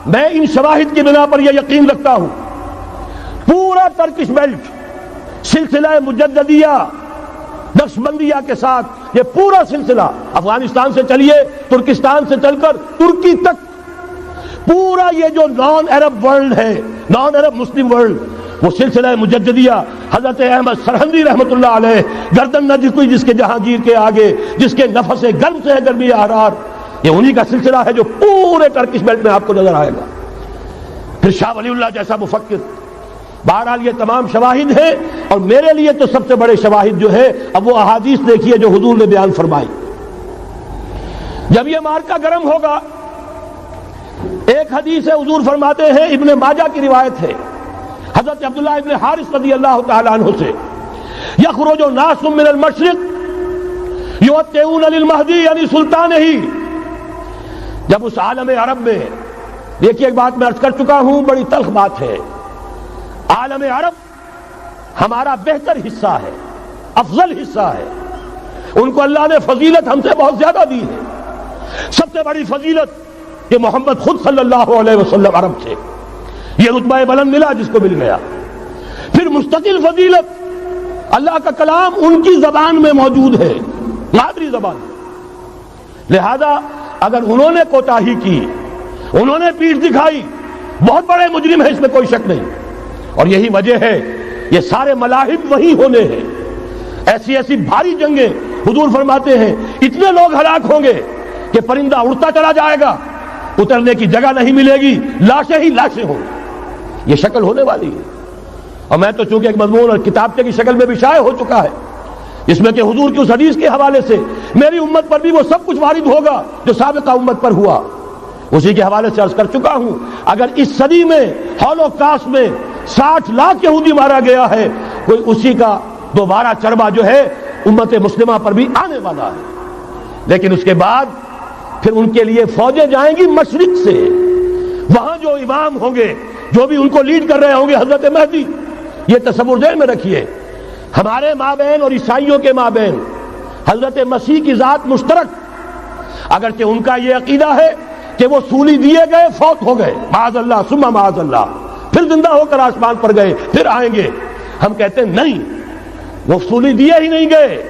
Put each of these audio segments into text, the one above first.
میں ان شواہد کی بنا پر یہ یقین رکھتا ہوں پورا ترکش بیلٹ سلسلہ مجددیہ نقشبندیہ کے ساتھ یہ پورا سلسلہ افغانستان سے چلیے ترکستان سے چل کر ترکی تک پورا یہ جو نان عرب ورلڈ ہے نان عرب مسلم ورلڈ وہ سلسلہ مجددیہ حضرت احمد سرہندی رحمۃ اللہ علیہ گردن نہ جھکی جس کے جہانگیر کے آگے جس کے نفس گرم سے ہے گرمی احرار یہ انہی کا سلسلہ ہے جو پورے ٹرکش بیلٹ میں آپ کو نظر آئے گا. پھر شاہ ولی اللہ جیسا مفکر. بہرحال یہ تمام شواہد ہیں اور میرے لیے تو سب سے بڑے شواہد جو ہے اب وہ احادیث دیکھیے جو حضور نے بیان فرمائی. جب یہ مارکا گرم ہوگا ایک حدیث ہے حضور فرماتے ہیں ابن ماجہ کی روایت ہے حضرت عبداللہ ابن حارث رضی اللہ تعالی عنہ سے یخرج ناس من المشرق یوطئون للمہدی یعنی سلطان ہی. جب اس عالم عرب میں دیکھیے ایک بات میں عرض کر چکا ہوں بڑی تلخ بات ہے عالم عرب ہمارا بہتر حصہ ہے افضل حصہ ہے ان کو اللہ نے فضیلت ہم سے بہت زیادہ دی ہے. سب سے بڑی فضیلت کہ محمد خود صلی اللہ علیہ وسلم عرب تھے یہ رتبہ بلند ملا جس کو مل گیا. پھر مستقل فضیلت اللہ کا کلام ان کی زبان میں موجود ہے مادری زبان. لہذا اگر انہوں نے کوتاہی کی انہوں نے پیٹھ دکھائی بہت بڑے مجرم ہیں اس میں کوئی شک نہیں. اور یہی وجہ ہے یہ سارے ملاحب وہی ہونے ہیں. ایسی ایسی بھاری جنگیں حضور فرماتے ہیں اتنے لوگ ہلاک ہوں گے کہ پرندہ اڑتا چلا جائے گا اترنے کی جگہ نہیں ملے گی لاشیں ہی لاشیں ہوں گی. یہ شکل ہونے والی ہے. اور میں تو چونکہ ایک مضمون اور کتابچے کی شکل میں بھی شائع ہو چکا ہے جس میں کہ حضور کی اس حدیث کے حوالے سے میری امت پر بھی وہ سب کچھ وارد ہوگا جو سابقہ امت پر ہوا اسی کے حوالے سے عرض کر چکا ہوں. اگر اس صدی میں ہولوکاسٹ میں 60 لاکھ یہودی مارا گیا ہے کوئی اسی کا دوبارہ چربا جو ہے امت مسلمہ پر بھی آنے والا ہے. لیکن اس کے بعد پھر ان کے لیے فوجیں جائیں گی مشرق سے. وہاں جو امام ہوں گے جو بھی ان کو لیڈ کر رہے ہوں گے حضرت مہدی. یہ تصور ذہن میں رکھیے ہمارے مابین اور عیسائیوں کے مابین حضرت مسیح کی ذات مشترک اگرچہ ان کا یہ عقیدہ ہے کہ وہ سولی دیے گئے فوت ہو گئے معاذ اللہ ثم معاذ اللہ پھر زندہ ہو کر آسمان پر گئے پھر آئیں گے. ہم کہتے ہیں نہیں وہ سولی دیے ہی نہیں گئے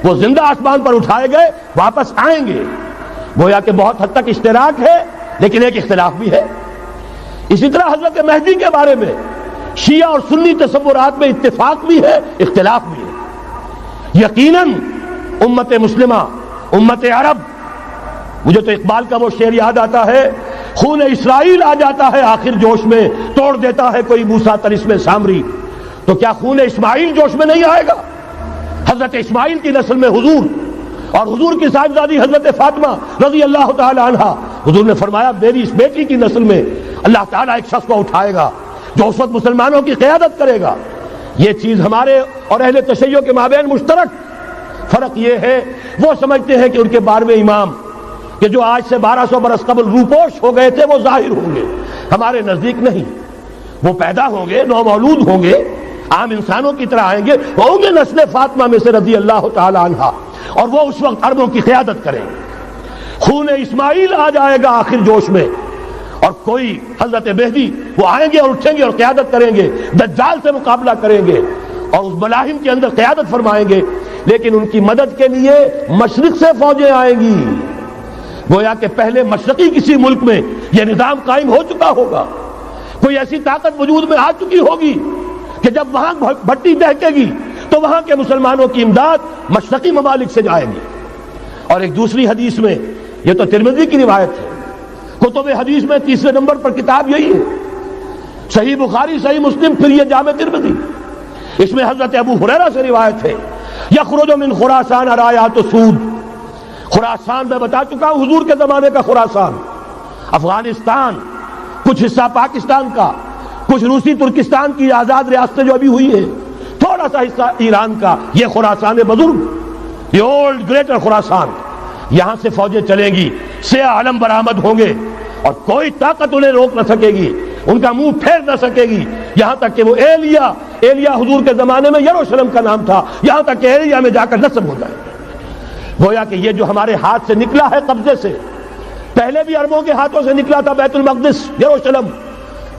وہ زندہ آسمان پر اٹھائے گئے واپس آئیں گے. گویا کہ بہت حد تک اشتراک ہے لیکن ایک اختلاف بھی ہے. اسی طرح حضرت مہدی کے بارے میں شیعہ اور سنی تصورات میں اتفاق بھی ہے اختلاف بھی ہے. یقیناً امت مسلمہ امت عرب مجھے تو اقبال کا وہ شعر یاد آتا ہے خون اسرائیل آ جاتا ہے آخر جوش میں توڑ دیتا ہے کوئی موسیٰ طلسم سامری. تو کیا خون اسماعیل جوش میں نہیں آئے گا؟ حضرت اسماعیل کی نسل میں حضور اور حضور کی صاحبزادی حضرت فاطمہ رضی اللہ تعالی عنہا. حضور نے فرمایا میری اس بیٹی کی نسل میں اللہ تعالیٰ ایک شخص کو اٹھائے گا جو اس وقت مسلمانوں کی قیادت کرے گا. یہ چیز ہمارے اور اہل تشیع کے مابین مشترک. فرق یہ ہے وہ سمجھتے ہیں کہ ان کے 12ویں امام کہ جو آج سے 1200 برس قبل روپوش ہو گئے تھے وہ ظاہر ہوں گے. ہمارے نزدیک نہیں. وہ پیدا ہوں گے نو مولود ہوں گے عام انسانوں کی طرح آئیں گے ہوں گے نسل فاطمہ میں سے رضی اللہ تعالی عنہا اور وہ اس وقت عربوں کی قیادت کریں گے. خون اسماعیل آ جائے گا آخر جوش میں اور کوئی حضرت مہدی وہ آئیں گے اور اٹھیں گے اور قیادت کریں گے دجال سے مقابلہ کریں گے اور اس ملاحم کے اندر قیادت فرمائیں گے. لیکن ان کی مدد کے لیے مشرق سے فوجیں آئیں گی. گویا کہ پہلے مشرقی کسی ملک میں یہ نظام قائم ہو چکا ہوگا کوئی ایسی طاقت وجود میں آ چکی ہوگی کہ جب وہاں بھٹی دہکے گی تو وہاں کے مسلمانوں کی امداد مشرقی ممالک سے جائے گی. اور ایک دوسری حدیث میں یہ تو ترمذی کی روایت ہے کتب حدیث میں 3 نمبر پر کتاب یہی ہے صحیح بخاری صحیح مسلم پھر یہ جامع ترمذی. اس میں حضرت ابو ہریرہ سے روایت ہے یخرج من خراسان رایات سود. خراسان میں بتا چکا ہوں حضور کے زمانے کا خراسان افغانستان کچھ حصہ پاکستان کا کچھ روسی ترکستان کی آزاد ریاستیں جو ابھی ہوئی ہیں تھوڑا سا حصہ ایران کا یہ خراسان بزرگ یہ اولڈ گریٹر خراسان. یہاں سے فوجیں چلیں گی سیاہ علم برآمد ہوں گے اور کوئی طاقت انہیں روک نہ سکے گی ان کا منہ پھیر نہ سکے گی. یہاں تک کہ وہ ایلیا حضور کے زمانے میں یروشلم کا نام تھا یہاں تک کہ ایلیا میں جا کر نصب ہو جائے. گویا کہ یہ جو ہمارے ہاتھ سے نکلا ہے قبضے سے پہلے بھی عربوں کے ہاتھوں سے نکلا تھا بیت المقدس یروشلم،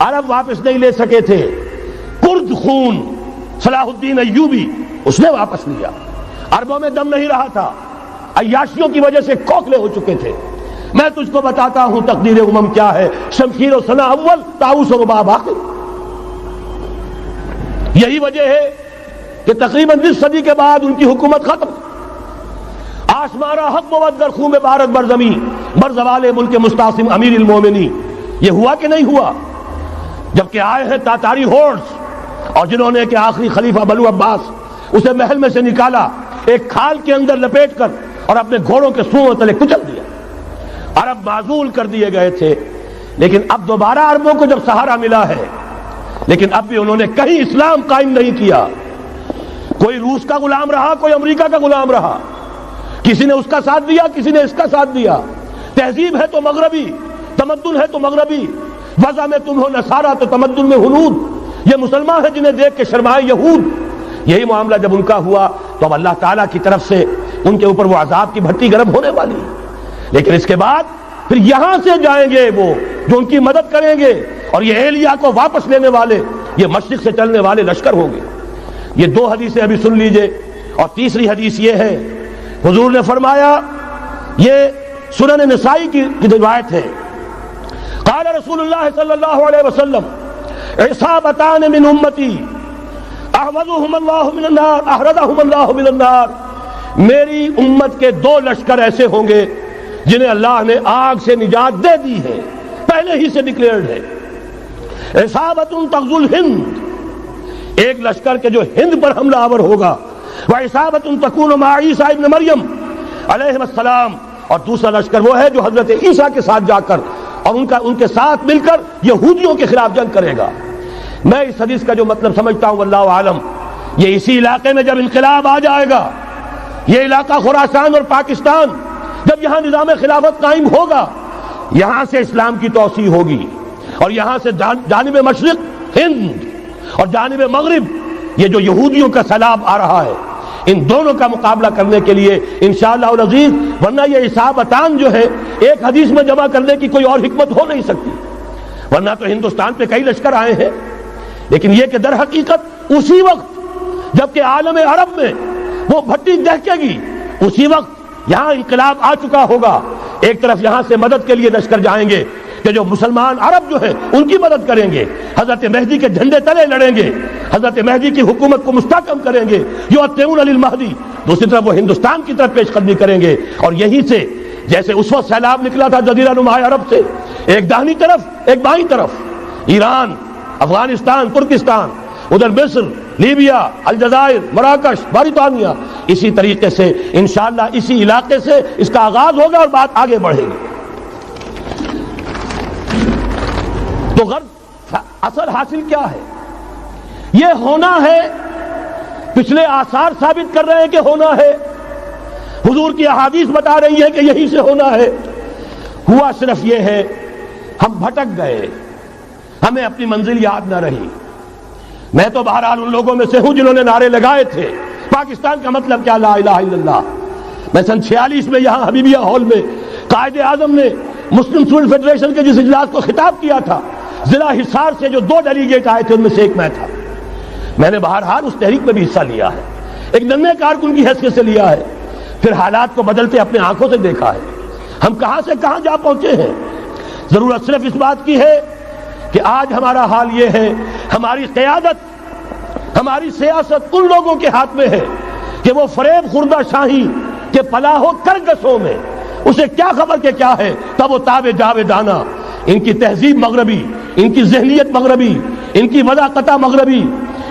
عرب واپس نہیں لے سکے تھے۔ کرد خون صلاح الدین ایوبی اس نے واپس لیا، عربوں میں دم نہیں رہا تھا، عیاشیوں کی وجہ سے کھوکھلے ہو چکے تھے۔ میں تجھ کو بتاتا ہوں تقدیر امم کیا ہے، شمشیر و سنا اول، طاؤس و رباب آخر۔ یہی وجہ ہے کہ تقریباً 20 صدی کے بعد ان کی حکومت ختم۔ آشمارا حق بود در خون بارت بر زمین بر زوال ملک مستعصم امیر المومنین۔ یہ ہوا کہ نہیں ہوا؟ جبکہ آئے ہیں تاتاری ہورس، اور جنہوں نے کہ آخری خلیفہ بنو عباس اسے محل میں سے نکالا، ایک کھال کے اندر لپیٹ کر اور اپنے گھوڑوں کے سوؤں تلے کچل دیا۔ عرب معزول کر دیے گئے تھے، لیکن اب دوبارہ عربوں کو جب سہارا ملا ہے، لیکن اب بھی انہوں نے کہیں اسلام قائم نہیں کیا۔ کوئی روس کا غلام رہا، کوئی امریکہ کا غلام رہا، کسی نے اس کا ساتھ دیا، کسی نے اس کا ساتھ دیا۔ تہذیب ہے تو مغربی، تمدن ہے تو مغربی، وضع میں تم ہو نصارہ تو تمدن میں ہنود۔ یہ مسلمان ہیں جنہیں دیکھ کے شرمائے یہود۔ یہی معاملہ جب ان کا ہوا تو اب اللہ تعالیٰ کی طرف سے ان کے اوپر وہ عذاب کی بھٹی گرم ہونے والی ہے۔ لیکن اس کے بعد پھر یہاں سے جائیں گے وہ جو ان کی مدد کریں گے، اور یہ ایلیا کو واپس لینے والے، یہ مشرق سے چلنے والے لشکر ہوں گے۔ یہ 2 حدیثیں ابھی سن لیجئے، اور تیسری حدیث یہ ہے، حضور نے فرمایا، یہ سنن نسائی کی روایت ہے، قال رسول اللہ صلی اللہ علیہ وسلم عصابتان من امتی احوذهم اللہ من النار احرزهم اللہ من النار۔ میری امت کے 2 لشکر ایسے ہوں گے جنہیں اللہ نے آگ سے نجات دے دی ہے، پہلے ہی سے ڈکلیئرڈ ہے۔ عصابت تغزو الہند، ایک لشکر کے جو ہند پر حملہ آور ہوگا، وعصابت تکون مع عیسیٰ ابن مریم علیہ السلام، اور دوسرا لشکر وہ ہے جو حضرت عیسیٰ کے ساتھ جا کر اور ان کے ساتھ مل کر یہودیوں کے خلاف جنگ کرے گا۔ میں اس حدیث کا جو مطلب سمجھتا ہوں واللہ عالم، یہ اسی علاقے میں جب انقلاب آ جائے گا، یہ علاقہ خراسان اور پاکستان، جب یہاں نظام خلافت قائم ہوگا، یہاں سے اسلام کی توسیع ہوگی، اور یہاں سے جانب مشرق ہند اور جانب مغرب یہ جو یہودیوں کا سیلاب آ رہا ہے، ان دونوں کا مقابلہ کرنے کے لیے انشاءاللہ العزیز، ورنہ یہ عصابتان جو ہے ایک حدیث میں جمع کرنے کی کوئی اور حکمت ہو نہیں سکتی، ورنہ تو ہندوستان پہ کئی لشکر آئے ہیں، لیکن یہ کہ در حقیقت اسی وقت جبکہ عالم عرب میں وہ بھٹی دہکے گی، اسی وقت یہاں انقلاب آ چکا ہوگا۔ ایک طرف یہاں سے مدد کے لیے لشکر جائیں گے کہ جو مسلمان عرب جو ہیں ان کی مدد کریں گے، حضرت مہدی کے جھنڈے تلے لڑیں گے، حضرت مہدی کی حکومت کو مستحکم کریں گے، یؤتون للمہدی۔ دوسری طرف وہ ہندوستان کی طرف پیش قدمی کریں گے، اور یہیں سے جیسے اس وقت سیلاب نکلا تھا جزیرہ نما عرب سے، ایک داہنی طرف ایک بائیں طرف، ایران، افغانستان، ترکستان، ادھر مصر، لیبیا، الجزائر، مراکش، باریطانیہ، اسی طریقے سے انشاءاللہ اسی علاقے سے اس کا آغاز ہوگا اور بات آگے بڑھے گی۔ تو غرض اصل حاصل کیا ہے؟ یہ ہونا ہے، پچھلے آثار ثابت کر رہے ہیں کہ ہونا ہے، حضور کی احادیث بتا رہی ہے کہ یہی سے ہونا ہے۔ ہوا صرف یہ ہے ہم بھٹک گئے، ہمیں اپنی منزل یاد نہ رہی۔ میں تو بہرحال ان لوگوں میں سے ہوں جنہوں نے نعرے لگائے تھے پاکستان کا مطلب کیا، لا الہ الا اللہ۔ میں سن 46 میں یہاں حبیبیہ ہال میں قائد اعظم نے مسلم اسٹوڈنٹ فیڈریشن کے جس اجلاس کو خطاب کیا تھا، ضلع حصار سے جو 2 ڈیلیگیٹ آئے تھے ان میں سے ایک میں تھا۔ میں نے بہرحال اس تحریک میں بھی حصہ لیا ہے، ایک ننھے کارکن کی حیثیت سے لیا ہے، پھر حالات کو بدلتے اپنے آنکھوں سے دیکھا ہے، ہم کہاں سے کہاں جا پہنچے ہیں۔ ضرورت صرف اس بات کی ہے کہ آج ہمارا حال یہ ہے، ہماری قیادت، ہماری سیاست ان لوگوں کے ہاتھ میں ہے کہ وہ فریب خوردہ شاہی کے پلاہ و کرگسوں میں اسے کیا خبر کہ کیا ہے، تب وہ تابع جاویدانہ، ان کی تہذیب مغربی، ان کی ذہنیت مغربی، ان کی وضاقتہ مغربی،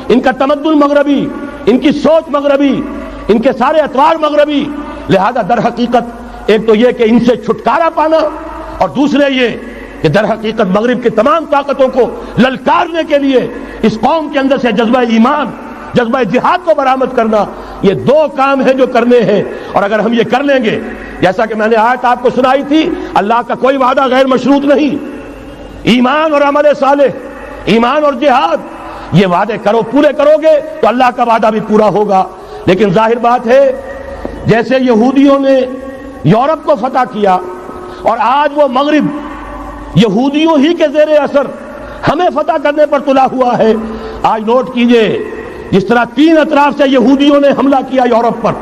ان کا تمدن مغربی، ان کی سوچ مغربی، ان کے سارے اطوار مغربی۔ لہذا در حقیقت ایک تو یہ کہ ان سے چھٹکارا پانا، اور دوسرے یہ کہ در حقیقت مغرب کی تمام طاقتوں کو للکارنے کے لیے اس قوم کے اندر سے جذبہ ایمان، جذبہ جہاد کو برآمد کرنا، یہ 2 کام ہیں جو کرنے ہیں۔ اور اگر ہم یہ کر لیں گے، جیسا کہ میں نے آیت آپ کو سنائی تھی، اللہ کا کوئی وعدہ غیر مشروط نہیں، ایمان اور عمل صالح، ایمان اور جہاد، یہ وعدے پورے کرو گے تو اللہ کا وعدہ بھی پورا ہوگا۔ لیکن ظاہر بات ہے جیسے یہودیوں نے یورپ کو فتح کیا اور آج وہ مغرب یہودیوں ہی کے زیر اثر ہمیں فتح کرنے پر تلا ہوا ہے۔ آج نوٹ کیجئے، جس طرح 3 اطراف سے یہودیوں نے حملہ کیا یورپ پر،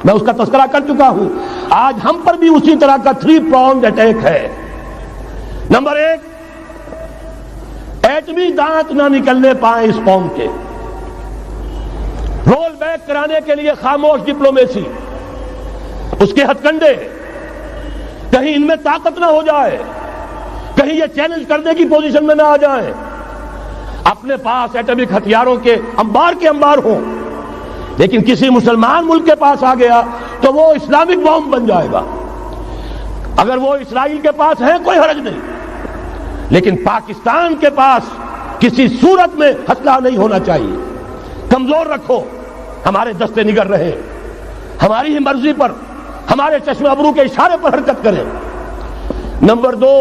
میں اس کا تذکرہ کر چکا ہوں، آج ہم پر بھی اسی طرح کا 3 pronged اٹیک ہے۔ نمبر 1، ایٹمی دانت نہ نکلنے پائیں اس قوم کے، رول بیک کرانے کے لیے خاموش ڈپلومیسی، اس کے ہتھ کنڈے، کہیں ان میں طاقت نہ ہو جائے، کہیں یہ چیلنج کرنے کی پوزیشن میں نہ آ جائیں، اپنے پاس ایٹمک ہتھیاروں کے انبار ہوں، لیکن کسی مسلمان ملک کے پاس آ گیا تو وہ اسلامک بام بن جائے گا۔ اگر وہ اسرائیل کے پاس ہے کوئی حرج نہیں، لیکن پاکستان کے پاس کسی صورت میں ہتھیار نہیں ہونا چاہیے۔ کمزور رکھو، ہمارے دستے نگر رہے، ہماری ہی مرضی پر، ہمارے چشم ابرو کے اشارے پر حرکت کریں۔ نمبر 2،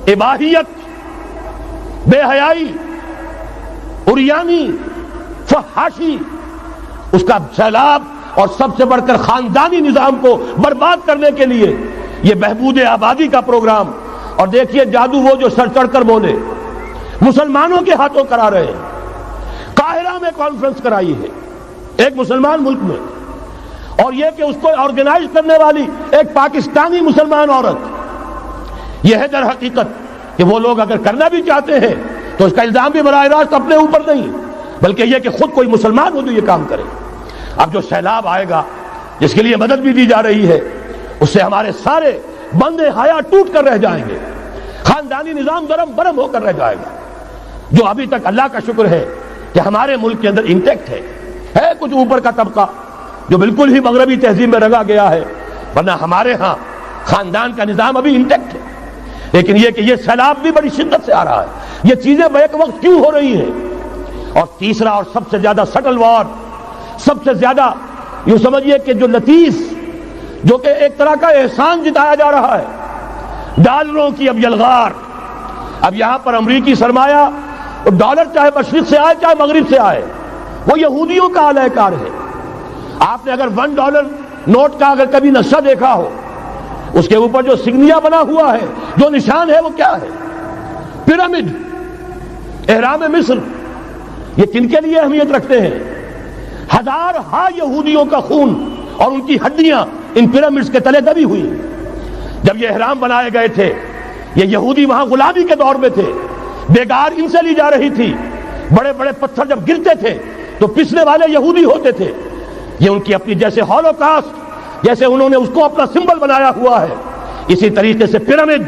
اباحیت، بے حیائی، عریانی، فحاشی، اس کا سیلاب، اور سب سے بڑھ کر خاندانی نظام کو برباد کرنے کے لیے یہ بہبود آبادی کا پروگرام۔ اور دیکھیے جادو وہ جو سر چڑھ کر بولے، مسلمانوں کے ہاتھوں کرا رہے ہیں۔ قاہرہ میں کانفرنس کرائی ہے ایک مسلمان ملک میں، اور یہ کہ اس کو آرگنائز کرنے والی ایک پاکستانی مسلمان عورت۔ یہ ہے در حقیقت کہ وہ لوگ اگر کرنا بھی چاہتے ہیں تو اس کا الزام بھی براہ راست اپنے اوپر نہیں، بلکہ یہ کہ خود کوئی مسلمان ہو جو یہ کام کرے۔ اب جو سیلاب آئے گا، جس کے لیے مدد بھی دی جا رہی ہے، اس سے ہمارے سارے بندے حیا ٹوٹ کر رہ جائیں گے، خاندانی نظام درم برم ہو کر رہ جائے گا۔ جو ابھی تک اللہ کا شکر ہے کہ ہمارے ملک کے اندر انٹیکٹ ہے کچھ اوپر کا طبقہ جو بالکل ہی مغربی تہذیب میں رگا گیا ہے، ورنہ ہمارے ہاں خاندان کا نظام ابھی انٹیکٹ ہے۔ لیکن یہ کہ یہ سیلاب بھی بڑی شدت سے آ رہا ہے، یہ چیزیں بیک وقت کیوں ہو رہی ہیں؟ اور تیسرا اور سب سے زیادہ سٹل وار، سب سے زیادہ یوں سمجھیے کہ جو لطیف، جو کہ ایک طرح کا احسان جتایا جا رہا ہے، ڈالروں کی اب یلغار۔ اب یہاں پر امریکی سرمایہ، ڈالر چاہے مشرق سے آئے چاہے مغرب سے آئے، وہ یہودیوں کا اعلی کار ہے۔ آپ نے اگر $1 نوٹ کا اگر کبھی نقشہ دیکھا ہو، اس کے اوپر جو سگنیا بنا ہوا ہے، جو نشان ہے، وہ کیا ہے؟ پیرامڈ، احرام مصر۔ یہ کن کے لیے اہمیت رکھتے ہیں؟ ہزارہا یہودیوں کا خون اور ان کی ہڈیاں ان پیرامڈز کے تلے دبی ہوئی۔ جب یہ احرام بنائے گئے تھے، یہ یہودی وہاں غلامی کے دور میں تھے، بیگار ان سے لی جا رہی تھی، بڑے بڑے پتھر جب گرتے تھے تو پسنے والے یہودی ہوتے تھے۔ یہ ان کی اپنی جیسے ہولوکاسٹ، جیسے انہوں نے اس کو اپنا سمبل بنایا ہوا ہے، اسی طریقے سے پیرامڈ،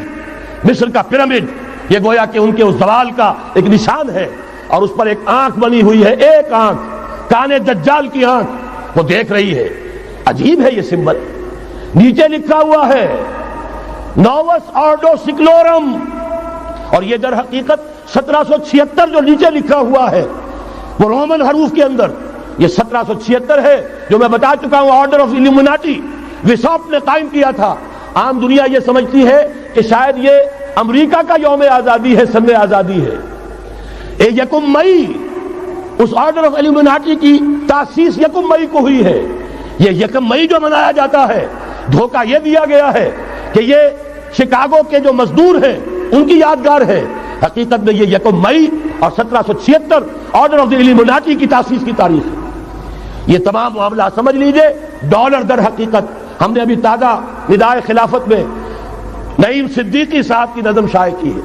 مصر کا پیرامڈ، یہ گویا کہ ان کے اس زوال کا ایک نشان ہے۔ اور اس پر ایک آنکھ بنی ہوئی ہے، ایک آنکھ، کان دجال کی آنکھ، وہ دیکھ رہی ہے۔ عجیب ہے یہ سمبل۔ نیچے لکھا ہوا ہے نووس آرڈو سکلورم، اور یہ در حقیقت 1776 جو نیچے لکھا ہوا ہے وہ رومن حروف کے اندر، یہ 1776 ہے جو میں بتا چکا ہوں، آرڈر آف الومناٹی وساپ نے قائم کیا تھا۔ عام دنیا یہ سمجھتی ہے کہ شاید یہ امریکہ کا یوم آزادی ہے، سن آزادی ہے۔ 1 مئی اس آرڈر آف الومناٹی کی تاسیس 1 مئی کو ہوئی ہے۔ یہ 1 مئی جو منایا جاتا ہے، دھوکہ یہ دیا گیا ہے کہ یہ شکاگو کے جو مزدور ہیں ان کی یادگار ہے۔ حقیقت میں یہ 1 مئی اور 1776 آرڈر آف دی الومناٹی کی تاسیس کی تاریخ ہے۔ یہ تمام معاملہ سمجھ لیجئے۔ ڈالر در حقیقت ہم نے ابھی تازہ ندائے خلافت میں نعیم صدیقی صاحب کی نظم شائع کی ہے،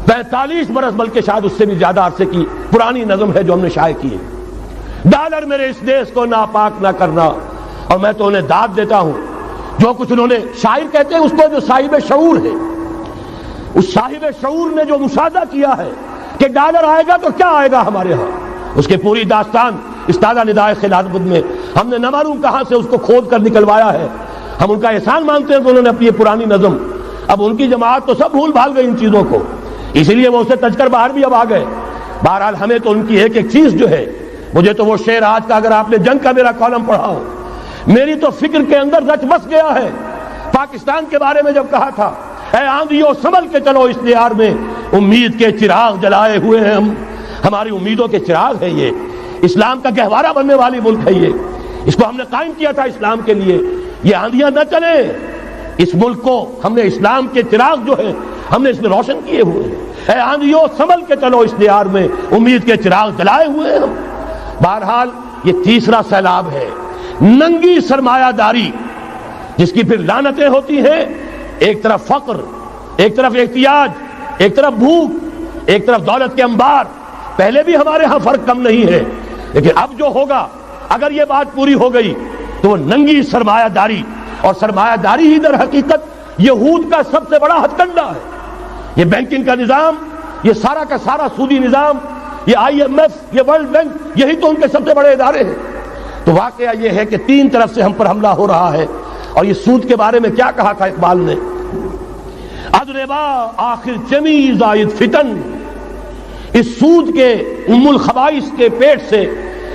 45 برس بلکہ شاید اس سے بھی زیادہ عرصے کی پرانی نظم ہے جو ہم نے شائع کی ہے۔ ڈالر میرے اس دیش کو ناپاک نہ کرنا، اور میں تو انہیں داد دیتا ہوں، جو کچھ انہوں نے، شاعر کہتے ہیں اس کو جو صاحب شعور ہے، اس صاحب شعور نے جو مشاہدہ کیا ہے کہ ڈالر آئے گا تو کیا آئے گا ہمارے ہاں، اس کے پوری داستان اس تازہ ندائے خلافت میں ہم نے نہ معلوم کہاں سے اس کو کھود کر نکلوایا ہے۔ ہم ان کا احسان مانتے ہیں کہ انہوں نے اپنی یہ پرانی نظم، اب ان کی جماعت تو سب بھول بھال گئی ان چیزوں کو، اسی لیے وہ اسے تج کر باہر بھی اب آ گئے۔ بہرحال ہمیں تو ان کی ایک ایک چیز جو ہے، مجھے تو وہ شعر آج کا اگر آپ نے جنگ کا میرا کالم پڑھا ہو، میری تو فکر کے اندر رچ بس گیا ہے۔ پاکستان کے بارے میں جب کہا تھا، اے آندھیوں سنبھل کے چلو اس دیار میں، امید کے چراغ جلائے ہوئے ہیں ہم، ہماری امیدوں کے چراغ ہے یہ، اسلام کا گہوارہ بننے والی ملک ہے یہ، اس کو ہم نے قائم کیا تھا اسلام کے لیے۔ یہ آندھیاں نہ چلیں، اس ملک کو ہم نے اسلام کے چراغ جو ہے ہم نے اس میں روشن کیے ہوئے ہیں، اے آندھیوں سنبھل کے چلو اس دیار میں، امید کے چراغ جلائے ہوئے ہیں ہم۔ بہرحال یہ تیسرا سیلاب ہے، ننگی سرمایہ داری، جس کی پھر لعنتیں ہوتی ہیں، ایک طرف فقر، ایک طرف احتیاج، ایک طرف بھوک، ایک طرف دولت کے انبار۔ پہلے بھی ہمارے ہاں فرق کم نہیں ہے، لیکن اب جو ہوگا اگر یہ بات پوری ہو گئی تو وہ ننگی سرمایہ داری، اور سرمایہ داری ہی در حقیقت یہود کا سب سے بڑا ہتھ کنڈا ہے۔ یہ بینکنگ کا نظام، یہ سارا کا سارا سودی نظام، یہ آئی ایم ایف، یہ ورلڈ بینک، یہی تو ان کے سب سے بڑے ادارے ہیں۔ تو واقعہ یہ ہے کہ تین طرف سے ہم پر حملہ ہو رہا ہے۔ اور یہ سود کے بارے میں کیا کہا تھا اقبال نے؟ ادربا آخر چمی زائد فتن، اس سود کے ام الخبائث کے پیٹ سے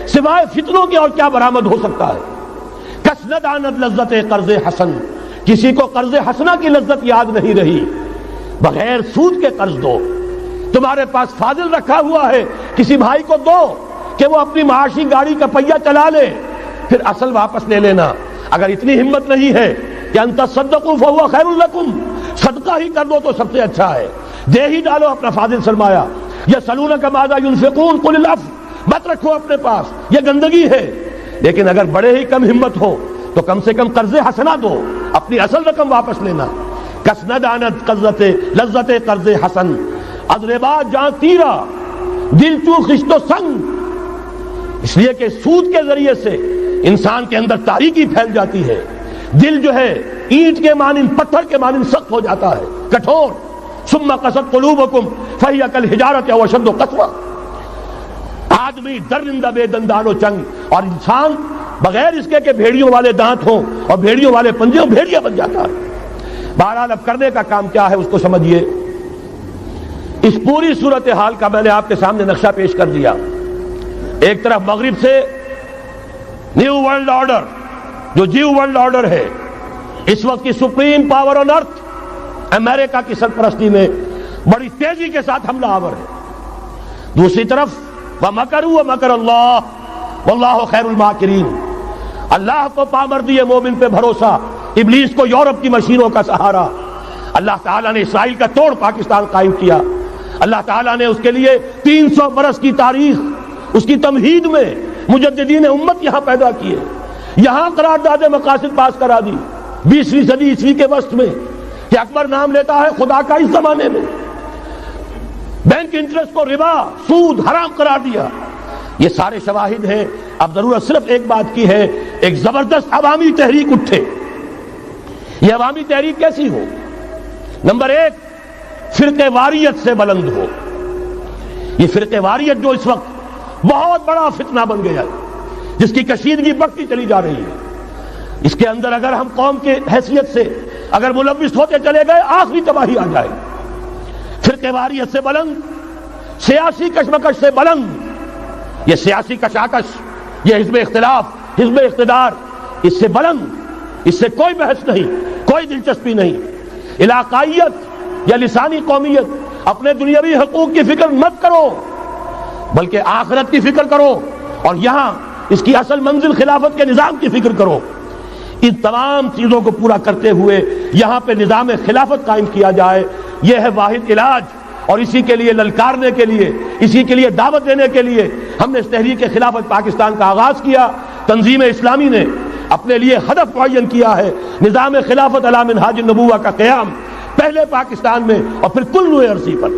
سوائے فتنوں کے اور کیا برآمد ہو سکتا ہے؟ کسند آنت لذت قرض حسن، کسی کو قرض حسنہ کی لذت یاد نہیں رہی، بغیر سود کے قرض دو۔ تمہارے پاس فاضل رکھا ہوا ہے، کسی بھائی کو دو کہ وہ اپنی معاشی گاڑی کا پہیہ چلا لے، پھر اصل واپس لے لینا۔ اگر اتنی ہمت نہیں ہے کہ ان تصدقوا فهو خیر لکم، صدقہ ہی کر دو تو سب سے اچھا ہے، دے ہی ڈالو اپنا فاضل سرمایہ۔ یسألونک ماذا ينفقون قل العفو، مت رکھو اپنے پاس، یہ گندگی ہے۔ لیکن اگر بڑے ہی کم ہمت ہو تو کم سے کم قرض حسنہ دو، اپنی اصل رقم واپس لینا۔ کسند آنت قرضت لذت قرض حسن، اضربا جاں تیرا دل چو خشت و سنگ، اس لیے کہ سود کے ذریعے سے انسان کے اندر تاریکی پھیل جاتی ہے، دل جو ہے اینٹ کے مانند، پتھر کے مانند سخت ہو جاتا ہے، کٹھور۔ ثم قست قلوبکم فہی کالحجارۃ او اشد قسوۃ، آدمی درندہ بے دندان و چنگ، اور انسان بغیر اس کے کہ بھیڑیوں والے دانت ہوں اور بھیڑیوں والے پنجے ہوں، بھیڑیا بن جاتا ہے۔ بہرحال اب کرنے کا کام کیا ہے اس کو سمجھیے۔ اس پوری صورتحال کا میں نے آپ کے سامنے نقشہ پیش کر دیا۔ ایک طرف مغرب سے نیو ورلڈ آرڈر، جو جیو ورلڈ آرڈر ہے، اس وقت کی سپریم پاور آن ارتھ امریکہ کی سرپرستی میں بڑی تیزی کے ساتھ حملہ آور ہے۔ دوسری طرف وَمَكَرُوا وَمَكَرَ اللَّهُ وَاللَّهُ خَيْرُ الْمَاكِرِينَ، اللہ کو پامردی مومن پہ بھروسہ، ابلیس کو یورپ کی مشینوں کا سہارا۔ اللہ تعالیٰ نے اسرائیل کا توڑ پاکستان قائم کیا، اللہ تعالیٰ نے اس کے لیے 300 برس کی تاریخ، اس کی تمہید میں مجددین امت یہاں پیدا کیے، یہاں قرارداد مقاصد پاس کرا دی 20ویں صدی عیسوی کے وسط میں، کہ اکبر نام لیتا ہے خدا کا اس زمانے میں، بینک انٹرسٹ کو ربا، سود حرام قرار دیا۔ یہ سارے شواہد ہیں۔ اب ضرورت صرف ایک بات کی ہے، ایک زبردست عوامی تحریک اٹھے۔ یہ عوامی تحریک کیسی ہو؟ نمبر ایک، فرقہ واریت سے بلند ہو۔ یہ فرقہ واریت جو اس وقت بہت بڑا فتنہ بن گیا ہے، جس کی کشیدگی بڑھتی چلی جا رہی ہے، اس کے اندر اگر ہم قوم کی حیثیت سے اگر ملوث ہوتے چلے گئے، آخری تباہی آ جائے۔ فرقہ واریت سے بلند، سیاسی کشمکش سے بلند، یہ سیاسی کشاکش، یہ حزب اختلاف، حزب اقتدار، اس سے بلند، اس سے کوئی بحث نہیں، کوئی دلچسپی نہیں۔ علاقائیت یا لسانی قومیت، اپنے دنیاوی حقوق کی فکر مت کرو، بلکہ آخرت کی فکر کرو، اور یہاں اس کی اصل منزل خلافت کے نظام کی فکر کرو۔ ان تمام چیزوں کو پورا کرتے ہوئے یہاں پہ نظام خلافت قائم کیا جائے، یہ ہے واحد علاج۔ اور اسی کے لیے للکارنے کے لیے، اسی کے لیے دعوت دینے کے لیے ہم نے اس تحریک خلافت پاکستان کا آغاز کیا۔ تنظیم اسلامی نے اپنے لیے ہدف معین کیا ہے، نظام خلافت علی منہاج النبوہ کا قیام، پہلے پاکستان میں اور پھر کل نوع عرصی پر۔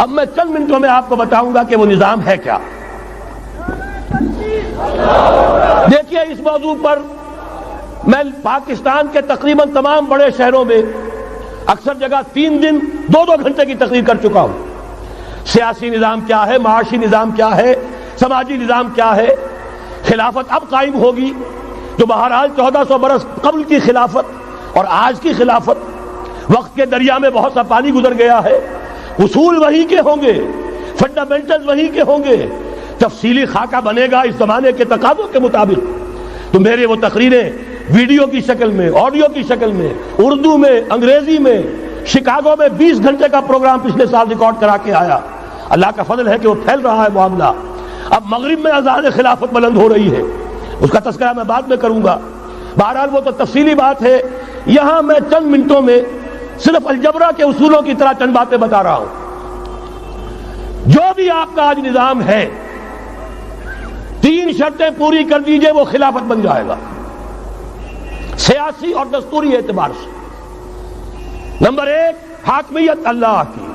اب میں چند منٹوں میں آپ کو بتاؤں گا کہ وہ نظام ہے کیا۔ دیکھیے، اس موضوع پر میں پاکستان کے تقریباً تمام بڑے شہروں میں اکثر جگہ 3 دن 2 گھنٹے کی تقریر کر چکا ہوں۔ سیاسی نظام کیا ہے، معاشی نظام کیا ہے، سماجی نظام کیا ہے، خلافت اب قائم ہوگی جو بہرحال 1400 برس قبل کی خلافت اور آج کی خلافت، وقت کے دریا میں بہت سا پانی گزر گیا ہے، اصول وہی کے ہوں گے، فنڈامنٹل وہی کے ہوں گے، تفصیلی خاکہ بنے گا اس زمانے کے تقاضوں کے مطابق۔ تو میرے وہ تقریریں ویڈیو کی شکل میں، آڈیو کی شکل میں، اردو میں، انگریزی میں، شکاگو میں 20 گھنٹے کا پروگرام پچھلے سال ریکارڈ کرا کے آیا۔ اللہ کا فضل ہے کہ وہ پھیل رہا ہے معاملہ۔ اب مغرب میں اذان خلافت بلند ہو رہی ہے، اس کا تذکرہ میں بعد میں کروں گا۔ بہرحال وہ تو تفصیلی بات ہے یہاں میں چند منٹوں میں صرف الجبرا کے اصولوں کی طرح چند باتیں بتا رہا ہوں. جو بھی آپ کا آج نظام ہے 3 شرطیں پوری کر دیجئے وہ خلافت بن جائے گا سیاسی اور دستوری اعتبار سے. نمبر 1 حاکمیت اللہ کی،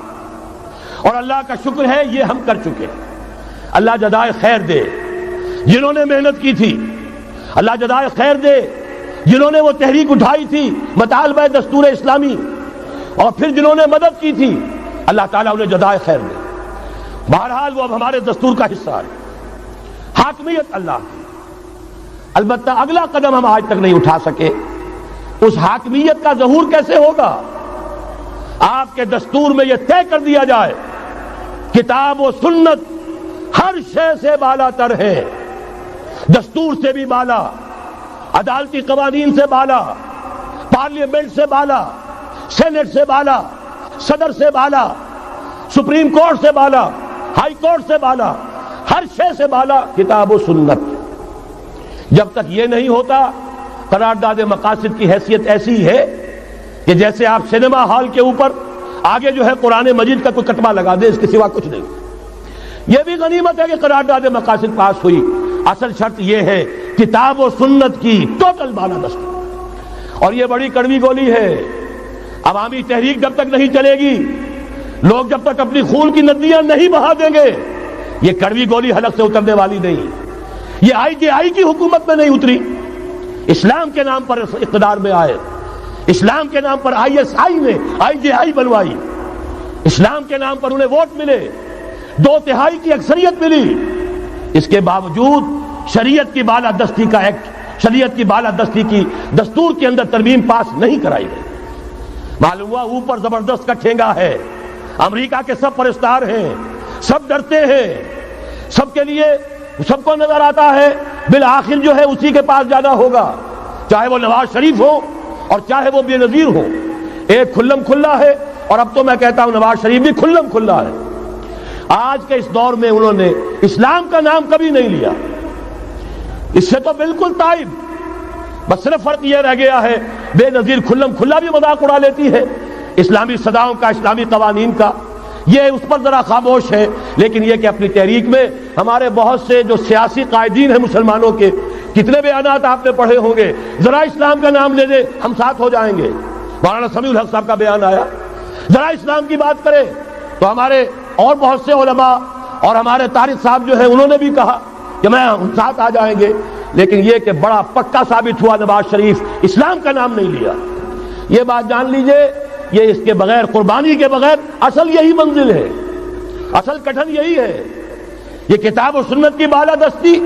اور اللہ کا شکر ہے یہ ہم کر چکے. اللہ جزائے خیر دے جنہوں نے محنت کی تھی، اللہ جزائے خیر دے جنہوں نے وہ تحریک اٹھائی تھی مطالبہ دستور اسلامی، اور پھر جنہوں نے مدد کی تھی، اللہ تعالیٰ انہیں جزائے خیر دے. بہرحال وہ اب ہمارے دستور کا حصہ ہے. حاکمیت اللہ کی. البتہ اگلا قدم ہم آج تک نہیں اٹھا سکے. اس حاکمیت کا ظہور کیسے ہوگا؟ آپ کے دستور میں یہ طے کر دیا جائے کتاب و سنت ہر شے سے بالا تر ہے، دستور سے بھی بالا، عدالتی قوانین سے بالا، پارلیمنٹ سے بالا، سینٹ سے بالا، صدر سے بالا، سپریم کورٹ سے بالا، ہائی کورٹ سے بالا، ہر شے سے بالا کتاب و سنت. جب تک یہ نہیں ہوتا قرارداد مقاصد کی حیثیت ایسی ہے کہ جیسے آپ سینما ہال کے اوپر آگے جو ہے قرآن مجید کا کوئی کتبہ لگا دے، اس کے سوا کچھ نہیں. یہ بھی غنیمت ہے کہ قرارداد مقاصد پاس ہوئی. اصل شرط یہ ہے کتاب و سنت کی ٹوٹل بالادستی. اور یہ بڑی کڑوی گولی ہے. عوامی تحریک جب تک نہیں چلے گی، لوگ جب تک اپنی خون کی ندیاں نہیں بہا دیں گے، یہ کڑوی گولی حلق سے اترنے والی نہیں. یہ IJI کی حکومت میں نہیں اتری، اسلام کے نام پر اقتدار میں آئے، اسلام کے نام پر ISI نے IJI بنوائی، اسلام کے نام پر انہیں ووٹ ملے، 2/3 کی اکثریت ملی. اس کے باوجود شریعت کی بالادستی کا ایکٹ، شریعت کی بالادستی کی دستور کے اندر ترمیم پاس نہیں کرائی گئی. معلوم ہوا اوپر زبردست کا ٹھینگا ہے، امریکہ کے سب پرستار ہیں، سب ڈرتے ہیں، سب کے لیے سب کو نظر آتا ہے بالآخر جو ہے اسی کے پاس جانا ہوگا، چاہے وہ نواز شریف ہو اور چاہے وہ بے نظیر ہو. ایک کھلم کھلا ہے، اور اب تو میں کہتا ہوں نواز شریف بھی کھلم کھلا ہے. آج کے اس دور میں انہوں نے اسلام کا نام کبھی نہیں لیا، اس سے تو بالکل تائب. بس صرف فرق یہ رہ گیا ہے بے نظیر کھلم کھلا بھی مذاق اڑا لیتی ہے اسلامی صداؤں کا، اسلامی قوانین کا. یہ اس پر ذرا خاموش ہے. لیکن یہ کہ اپنی تحریک میں ہمارے بہت سے جو سیاسی قائدین ہیں مسلمانوں کے، کتنے بیانات آپ نے پڑھے ہوں گے، ذرا اسلام کا نام لے دے ہم ساتھ ہو جائیں گے. مولانا سمیع الحق صاحب کا بیان آیا، ذرا اسلام کی بات کرے تو ہمارے اور بہت سے علماء اور ہمارے طارق صاحب جو ہے انہوں نے بھی کہا کہ میں ہم ساتھ آ جائیں گے. لیکن یہ کہ بڑا پکا ثابت ہوا نواز شریف اسلام کا نام نہیں لیا. یہ بات جان لیجئے، یہ اس کے بغیر، قربانی کے بغیر اصل یہی منزل ہے، اصل کٹھن یہی ہے. یہ کتاب و سنت کی بالادستی،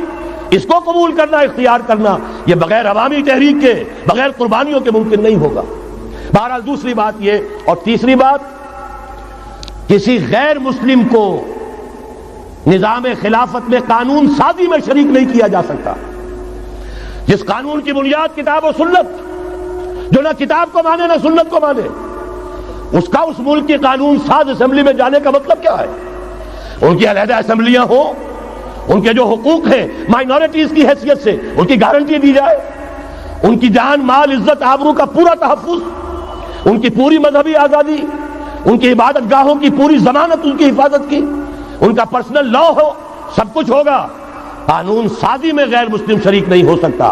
اس کو قبول کرنا، اختیار کرنا، یہ بغیر عوامی تحریک کے، بغیر قربانیوں کے ممکن نہیں ہوگا. بہرحال دوسری بات یہ، اور تیسری بات، کسی غیر مسلم کو نظام خلافت میں قانون سازی میں شریک نہیں کیا جا سکتا. جس قانون کی بنیاد کتاب و سنت، جو نہ کتاب کو مانے نہ سنت کو مانے، اس کا اس ملک کی قانون ساز اسمبلی میں جانے کا مطلب کیا ہے؟ ان کی علیحدہ اسمبلیاں ہوں، ان کے جو حقوق ہیں مائنورٹیز کی حیثیت سے ان کی گارنٹی دی جائے، ان کی جان، مال، عزت، آبرو کا پورا تحفظ، ان کی پوری مذہبی آزادی، ان کی عبادت گاہوں کی پوری ضمانت، ان کی حفاظت کی، ان کا پرسنل لا ہو، سب کچھ ہوگا. قانون سازی میں غیر مسلم شریک نہیں ہو سکتا.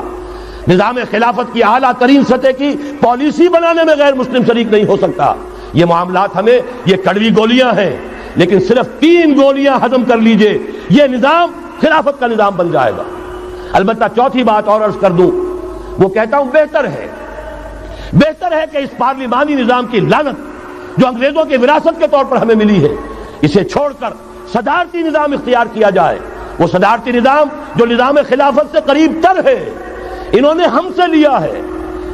نظام خلافت کی اعلیٰ ترین سطح کی پالیسی بنانے میں غیر مسلم شریک نہیں ہو سکتا. یہ معاملات ہمیں، یہ کڑوی گولیاں ہیں، لیکن صرف 3 گولیاں ہضم کر لیجئے، یہ نظام خلافت کا نظام بن جائے گا. البتہ چوتھی بات اور عرض کر دوں، وہ کہتا ہوں بہتر ہے کہ اس پارلیمانی نظام کی لعنت جو انگریزوں کی وراثت کے طور پر ہمیں ملی ہے، اسے چھوڑ کر صدارتی نظام اختیار کیا جائے. وہ صدارتی نظام جو نظام خلافت سے قریب تر ہے، انہوں نے ہم سے لیا ہے.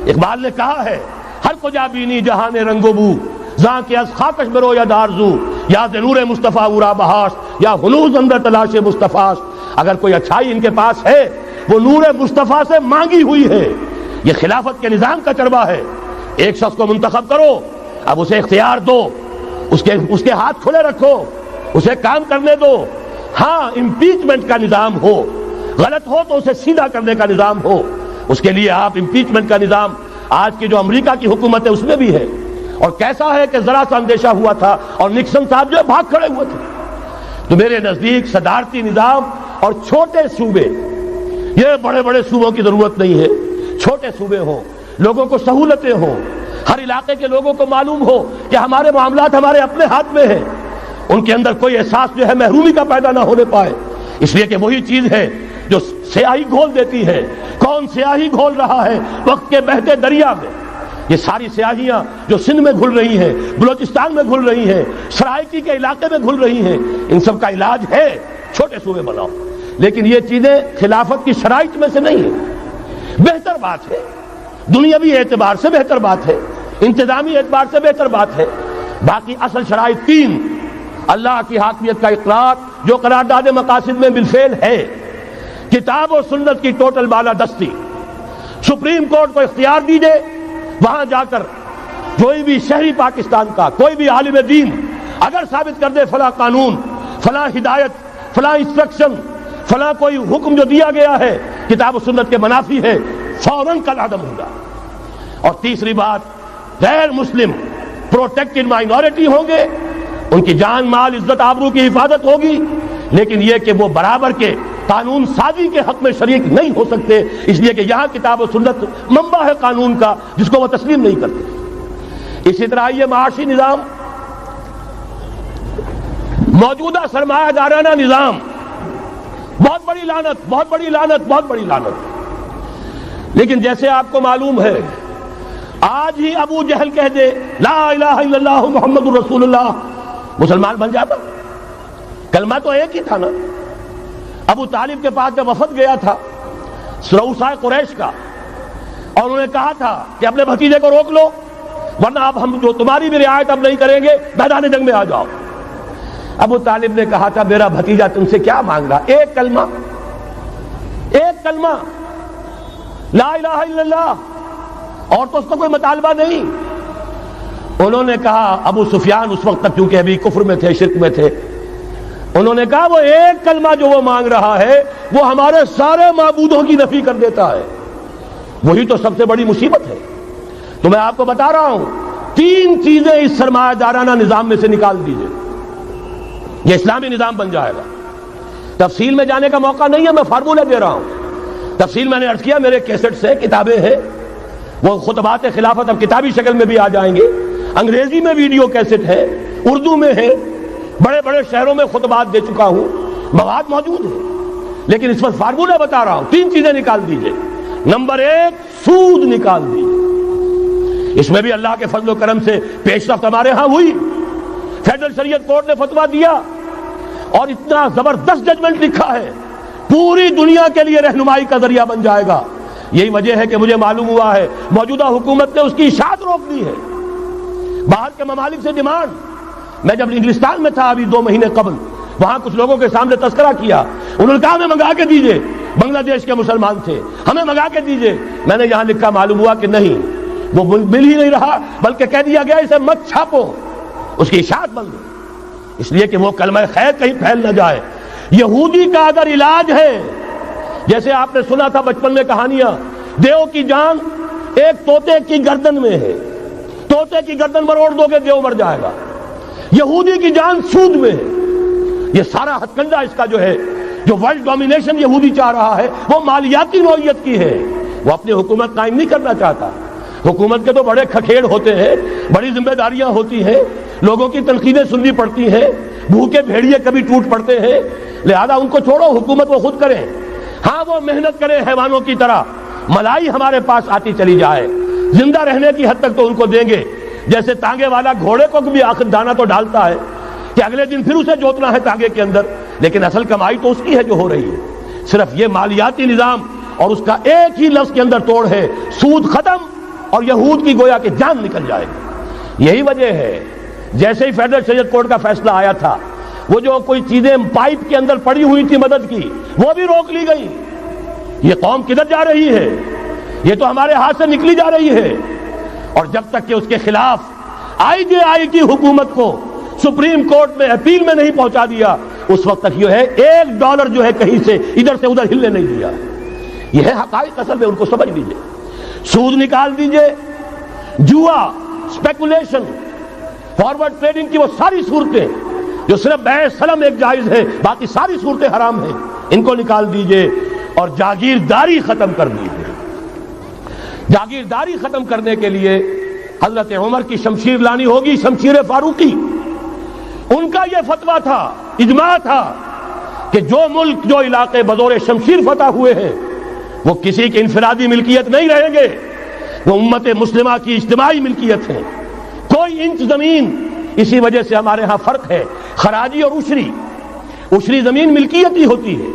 اقبال نے کہا ہے، ہر کجا بینی جہان رنگ و بو، زاں کے از خاکش برو یا دارزو، یا نور مصطفیٰ اورا بہاش، یا ہنوز اندر تلاش مصطفیٰ. اگر کوئی اچھائی ان کے پاس ہے وہ نور مصطفیٰ سے مانگی ہوئی ہے. یہ خلافت کے نظام کا چربہ ہے. ایک شخص کو منتخب کرو، اب اسے اختیار دو، اس کے ہاتھ کھلے رکھو، اسے کام کرنے دو. ہاں، امپیچمنٹ کا نظام ہو، غلط ہو تو اسے سیدھا کرنے کا نظام ہو. اس کے لیے آپ امپیچمنٹ کا نظام آج کی جو امریکہ کی حکومت ہے اس میں بھی ہے. اور کیسا ہے کہ ذرا سا اندیشہ ہوا تھا اور نکسن صاحب جو بھاگ کھڑے ہوئے تھے. تو میرے نزدیک صدارتی نظام اور چھوٹے صوبے، یہ بڑے بڑے صوبوں کی ضرورت نہیں ہے، چھوٹے صوبے ہوں، لوگوں کو سہولتیں ہوں، ہر علاقے کے لوگوں کو معلوم ہو کہ ہمارے معاملات ہمارے اپنے ہاتھ میں ہیں، ان کے اندر کوئی احساس جو ہے محرومی کا پیدا نہ ہونے پائے. اس لیے کہ وہی چیز ہے جو سیاہی گھول دیتی ہے. کون سیاہی گھول رہا ہے وقت کے بہتے دریا میں؟ یہ ساری سیاہیاں جو سندھ میں گھل رہی ہیں، بلوچستان میں گھل رہی ہیں، سرائکی کے علاقے میں گھل رہی ہیں، ان سب کا علاج ہے چھوٹے صوبے بناؤ. لیکن یہ چیزیں خلافت کی شرائط میں سے نہیں ہیں. بہتر بات ہے، دنیاوی اعتبار سے بہتر بات ہے، انتظامی اعتبار سے بہتر بات ہے. باقی اصل شرائط تین: اللہ کی حاکمیت کا اقرار جو قرارداد مقاصد میں بالفعل ہے، کتاب و سنت کی ٹوٹل بالادستی. سپریم کورٹ کو اختیار دیجئے، وہاں جا کر کوئی بھی شہری پاکستان کا کوئی بھی عالم دین اگر ثابت کر دے فلاں قانون، فلاں ہدایت، فلاں انسٹرکشن، فلاں کوئی حکم جو دیا گیا ہے کتاب و سنت کے منافی ہے، فوراً کل عدم ہوگا. اور تیسری بات، غیر مسلم پروٹیکٹڈ مائنورٹی ہوں گے، ان کی جان مال عزت آبرو کی حفاظت ہوگی، لیکن یہ کہ وہ برابر کے قانون سازی کے حق میں شریک نہیں ہو سکتے، اس لیے کہ یہاں کتاب و سنت منبع ہے قانون کا جس کو وہ تسلیم نہیں کرتے. اسی طرح یہ معاشی نظام، موجودہ سرمایہ دارانہ نظام، بہت بڑی لعنت، بہت بڑی لعنت، بہت بڑی لعنت. لیکن جیسے آپ کو معلوم ہے، آج ہی ابو جہل کہہ دے لا الہ الا اللہ محمد الرسول اللہ، مسلمان بن جاتا. کلمہ تو ایک ہی تھا نا. ابو طالب کے پاس جب وفد گیا تھا رؤسائے قریش کا، اور انہوں نے کہا تھا کہ اپنے بھتیجے کو روک لو ورنہ اب ہم جو تمہاری بھی رعایت اب نہیں کریں گے، میدان جنگ میں آ جاؤ. ابو طالب نے کہا تھا میرا بھتیجا تم سے کیا مانگ رہا؟ ایک کلمہ، ایک کلمہ لا الہ الا اللہ، اور تو اس کا کوئی مطالبہ نہیں. انہوں نے کہا، ابو سفیان اس وقت تک کیونکہ ابھی کفر میں تھے، شرک میں تھے، انہوں نے کہا وہ ایک کلمہ جو وہ مانگ رہا ہے وہ ہمارے سارے معبودوں کی نفی کر دیتا ہے. وہی تو سب سے بڑی مصیبت ہے. تو میں آپ کو بتا رہا ہوں، تین چیزیں اس سرمایہ دارانہ نظام میں سے نکال دیجئے، یہ اسلامی نظام بن جائے گا. تفصیل میں جانے کا موقع نہیں ہے، میں فارمولہ دے رہا ہوں. تفصیل میں نے عرض کیا، میرے کیسٹ سے کتابیں ہیں، وہ خطبات خلافت اب کتابی شکل میں بھی آ جائیں گے، انگریزی میں ویڈیو کیسٹ ہے، اردو میں ہے، بڑے بڑے شہروں میں خطبات دے چکا ہوں، مواد موجود ہے. لیکن اس وقت فارمولہ بتا رہا ہوں، تین چیزیں نکال دیجئے. نمبر ایک، سود نکال دیجئے. اس میں بھی اللہ کے فضل و کرم سے پیش رفت ہمارے ہاں ہوئی. فیڈرل شریعت کورٹ نے فتویٰ دیا اور اتنا زبردست ججمنٹ لکھا ہے، پوری دنیا کے لیے رہنمائی کا ذریعہ بن جائے گا. یہی وجہ ہے کہ مجھے معلوم ہوا ہے موجودہ حکومت نے اس کی اشاعت روک دی ہے. باہر کے ممالک سے ڈیمانڈ. میں جب انگلستان میں تھا ابھی 2 مہینے قبل، وہاں کچھ لوگوں کے سامنے تذکرہ کیا، انہوں نے کہا ہمیں منگا کے دیجئے، بنگلہ دیش کے مسلمان تھے، ہمیں منگا کے دیجئے. میں نے یہاں لکھا، معلوم ہوا کہ نہیں، وہ مل ہی نہیں رہا، بلکہ کہہ دیا گیا اسے مت چھاپو، اس کی اشاعت بند، اس لیے کہ وہ کلمہ خیر کہیں پھیل نہ جائے. یہودی کا اگر علاج ہے، جیسے آپ نے سنا تھا بچپن میں کہانیاں، دیو کی جان ایک طوطے کی گردن میں ہے، طوطے کی گردن مروڑ دو گے دیو مر جائے گا. یہودی کی جان سود میں ہے. یہ سارا ہتھ کنڈا اس کا جو ہے، جو ورلڈ ڈومینیشن یہودی چاہ رہا ہے، وہ مالیاتی نوعیت کی ہے. وہ اپنی حکومت قائم نہیں کرنا چاہتا. حکومت کے تو بڑے کھکھیڑ ہوتے ہیں، بڑی ذمہ داریاں ہوتی ہیں، لوگوں کی تنقیدیں سننی پڑتی ہیں، بھوکے بھیڑیے کبھی ٹوٹ پڑتے ہیں. لہذا ان کو چھوڑو، حکومت وہ خود کریں. ہاں وہ محنت کریں حیوانوں کی طرح، ملائی ہمارے پاس آتی چلی جائے، زندہ رہنے کی حد تک تو ان کو دیں گے. جیسے تانگے والا گھوڑے کو بھی آخر دانہ تو ڈالتا ہے کہ اگلے دن پھر اسے جوتنا ہے تانگے کے اندر، لیکن اصل کمائی تو اس کی ہے جو ہو رہی ہے. صرف یہ مالیاتی نظام اور اس کا ایک ہی لفظ کے اندر توڑ ہے، سود ختم اور یہود کی گویا کہ جان نکل جائے گی. یہی وجہ ہے جیسے ہی فیڈرل شریعت کورٹ کا فیصلہ آیا تھا، وہ جو کوئی چیزیں پائپ کے اندر پڑی ہوئی تھی مدد کی، وہ بھی روک لی گئی. یہ قوم کدھر جا رہی ہے؟ یہ تو ہمارے ہاتھ سے نکلی جا رہی ہے. اور جب تک کہ اس کے خلاف IJI کی حکومت کو سپریم کورٹ میں اپیل میں نہیں پہنچا دیا، اس وقت تک یہ ہے $1 جو ہے کہیں سے ادھر سے ادھر ہلنے نہیں دیا. یہ ہے حقائق، اصل میں ان کو سمجھ لیجیے. سود نکال دیجئے، جوا، اسپیکولیشن، فارورڈ ٹریڈنگ کی وہ ساری صورتیں جو صرف بیع سلم ایک جائز ہے، باقی ساری صورتیں حرام ہیں، ان کو نکال دیجئے اور جاگیرداری ختم کر دیجئے۔ جاگیرداری ختم کرنے کے لیے حضرت عمر کی شمشیر لانی ہوگی، شمشیر فاروقی۔ ان کا یہ فتویٰ تھا، اجماع تھا کہ جو ملک، جو علاقے بزور شمشیر فتح ہوئے ہیں وہ کسی کی انفرادی ملکیت نہیں رہیں گے، وہ امت مسلمہ کی اجتماعی ملکیت ہے۔ کوئی انچ زمین، اسی وجہ سے ہمارے ہاں فرق ہے خراجی اور عشری۔ عشری زمین ملکیتی ہوتی ہے،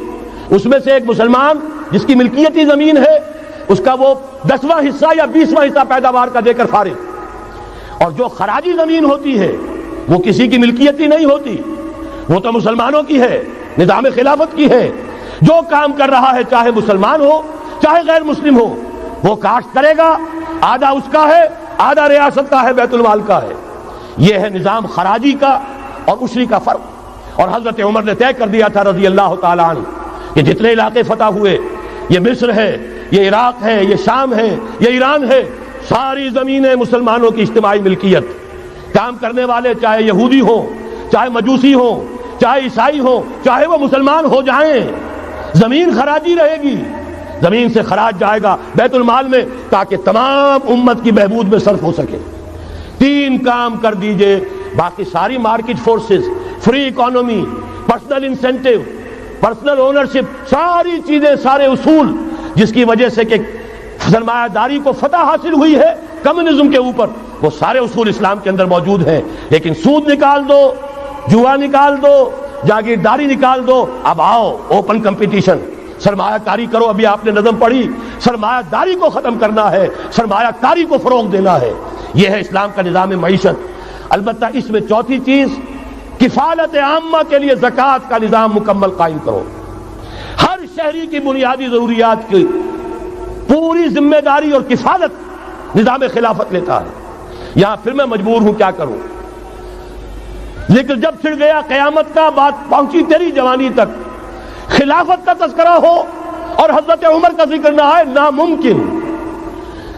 اس میں سے ایک مسلمان جس کی ملکیتی زمین ہے اس کا وہ 10واں حصہ یا 20واں حصہ پیداوار کا دے کر فارغ، اور جو خراجی زمین ہوتی ہے وہ کسی کی ملکیتی نہیں ہوتی، وہ تو مسلمانوں کی ہے، نظام خلافت کی ہے۔ جو کام کر رہا ہے چاہے مسلمان ہو چاہے غیر مسلم ہو، وہ کاشت کرے گا، آدھا اس کا ہے، آدھا ریاست کا ہے، بیت المال کا ہے۔ یہ ہے نظام خراجی کا اور عشری کا فرق۔ اور حضرت عمر نے طے کر دیا تھا رضی اللہ تعالیٰ عنہ کہ جتنے علاقے فتح ہوئے، یہ مصر ہے، یہ عراق ہے، یہ شام ہے، یہ ایران ہے، ساری زمینیں مسلمانوں کی اجتماعی ملکیت۔ کام کرنے والے چاہے یہودی ہوں، چاہے مجوسی ہوں، چاہے عیسائی ہوں، چاہے وہ مسلمان ہو جائیں، زمین خراجی رہے گی، زمین سے خراج جائے گا بیت المال میں تاکہ تمام امت کی بہبود میں صرف ہو سکے۔ 3 کام کر دیجئے، باقی ساری market forces, free economy, personal incentive, personal ownership, ساری چیزیں، سارے اصول جس کی وجہ سے کہ سرمایہ داری کو فتح حاصل ہوئی ہے کمیونزم کے اوپر، وہ سارے اصول اسلام کے اندر موجود ہیں۔ لیکن سود نکال دو، جوا نکال دو، جاگیرداری نکال دو، اب آؤ اوپن کمپٹیشن، سرمایہ کاری کرو۔ ابھی آپ نے نظم پڑھی، سرمایہ داری کو ختم کرنا ہے، سرمایہ کاری کو فروغ دینا ہے، یہ ہے اسلام کا نظام معیشت۔ البتہ اس میں چوتھی چیز، کفالت عامہ کے لیے زکوٰۃ کا نظام مکمل قائم کرو۔ ہر شہری کی بنیادی ضروریات کی پوری ذمہ داری اور کفالت نظام خلافت لیتا ہے۔ یہاں پھر میں مجبور ہوں کیا کروں، لیکن جب چھڑ گیا قیامت کا، بات پہنچی تیری جوانی تک، خلافت کا تذکرہ ہو اور حضرت عمر کا ذکر نہ آئے، ناممکن۔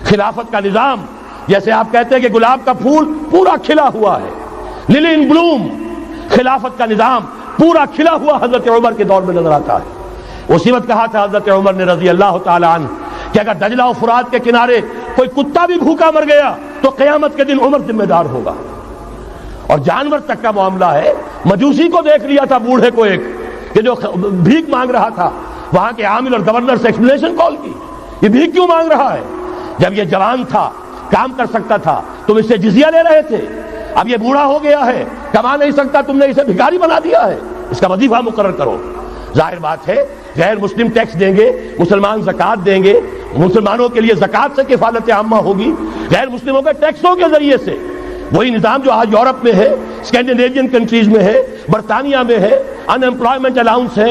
خلافت کا نظام، جیسے آپ کہتے ہیں کہ گلاب کا پھول پورا کھلا ہوا ہے، للی ان بلوم، خلافت کا نظام پورا کھلا ہوا حضرت عمر کے دور میں نظر آتا ہے۔ اسی وقت کہا تھا حضرت عمر نے رضی اللہ تعالی عنہ کہ اگر دجلہ و فرات کے کنارے کوئی کتا بھی بھوکا مر گیا تو قیامت کے دن عمر ذمہ دار ہوگا۔ اور جانور تک کا معاملہ ہے، مجوسی کو دیکھ لیا تھا، بوڑھے کو ایک کہ جو بھیک مانگ رہا تھا، وہاں کے عامل اور گورنر سے ایکسپلینیشن کال کی، یہ بھیک کیوں مانگ رہا ہے؟ جب یہ جوان تھا، کام کر سکتا تھا، تم اس سے جزیہ لے رہے تھے، اب یہ بوڑھا ہو گیا ہے، کما نہیں سکتا، تم نے اسے بھکاری بنا دیا ہے، اس کا وظیفہ مقرر کرو۔ ظاہر بات ہے غیر مسلم ٹیکس دیں گے، مسلمان زکوٰۃ دیں گے، مسلمانوں کے لیے زکوٰۃ سے کفالت عامہ ہوگی، غیر مسلموں کے ٹیکسوں کے ذریعے سے۔ وہی نظام جو آج یورپ میں ہے، اسکینڈینیوین کنٹریز میں ہے، برطانیہ میں ہے، ان امپلائمنٹ الاؤنس ہے،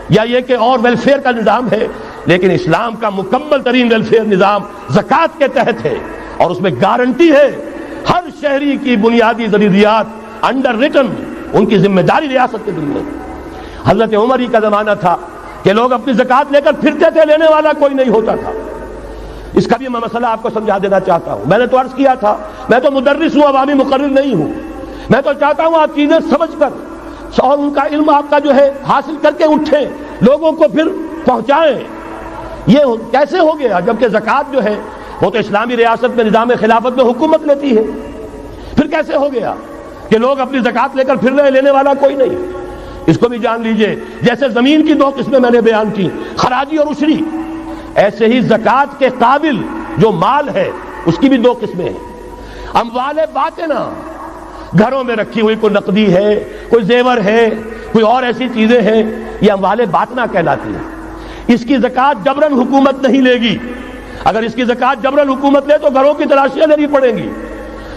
یا یہ کہ اور ویلفیئر کا نظام ہے، لیکن اسلام کا مکمل ترین ویلفیئر نظام زکوٰۃ کے تحت ہے، اور اس میں گارنٹی ہے ہر شہری کی بنیادی ضروریات انڈر ریٹن، ان کی ذمہ داری ریاست کے دل میں۔ حضرت عمر ہی کا زمانہ تھا کہ لوگ اپنی زکوٰۃ لے کر پھرتے تھے، لینے والا کوئی نہیں ہوتا تھا۔ اس کا بھی میں مسئلہ آپ کو سمجھا دینا چاہتا ہوں۔ میں نے تو عرض کیا تھا، میں تو مدرس ہوں، عوامی مقرر نہیں ہوں، میں تو چاہتا ہوں آپ چیزیں سمجھ کر اور ان کا علم آپ کا جو ہے حاصل کر کے اٹھیں، لوگوں کو پھر پہنچائیں۔ یہ کیسے ہو گیا جبکہ زکوٰۃ جو ہے وہ تو اسلامی ریاست میں نظام خلافت میں حکومت لیتی ہے، پھر کیسے ہو گیا کہ لوگ اپنی زکوٰۃ لے کر پھر رہے، لینے والا کوئی نہیں؟ اس کو بھی جان لیجئے، جیسے زمین کی 2 قسمیں میں نے بیان کی، خراجی اور عشری، ایسے ہی زکوٰۃ کے قابل جو مال ہے اس کی بھی 2 قسمیں ہیں۔ اموال باطنہ، گھروں میں رکھی ہوئی کوئی نقدی ہے، کوئی زیور ہے، کوئی اور ایسی چیزیں ہیں، یہ اموال باطنہ کہلاتی ہیں۔ اس کی زکوٰۃ جبراً حکومت نہیں لے گی۔ اگر اس کی زکوٰۃ جبراً حکومت لے تو گھروں کی تلاشیاں لینی پڑیں گی،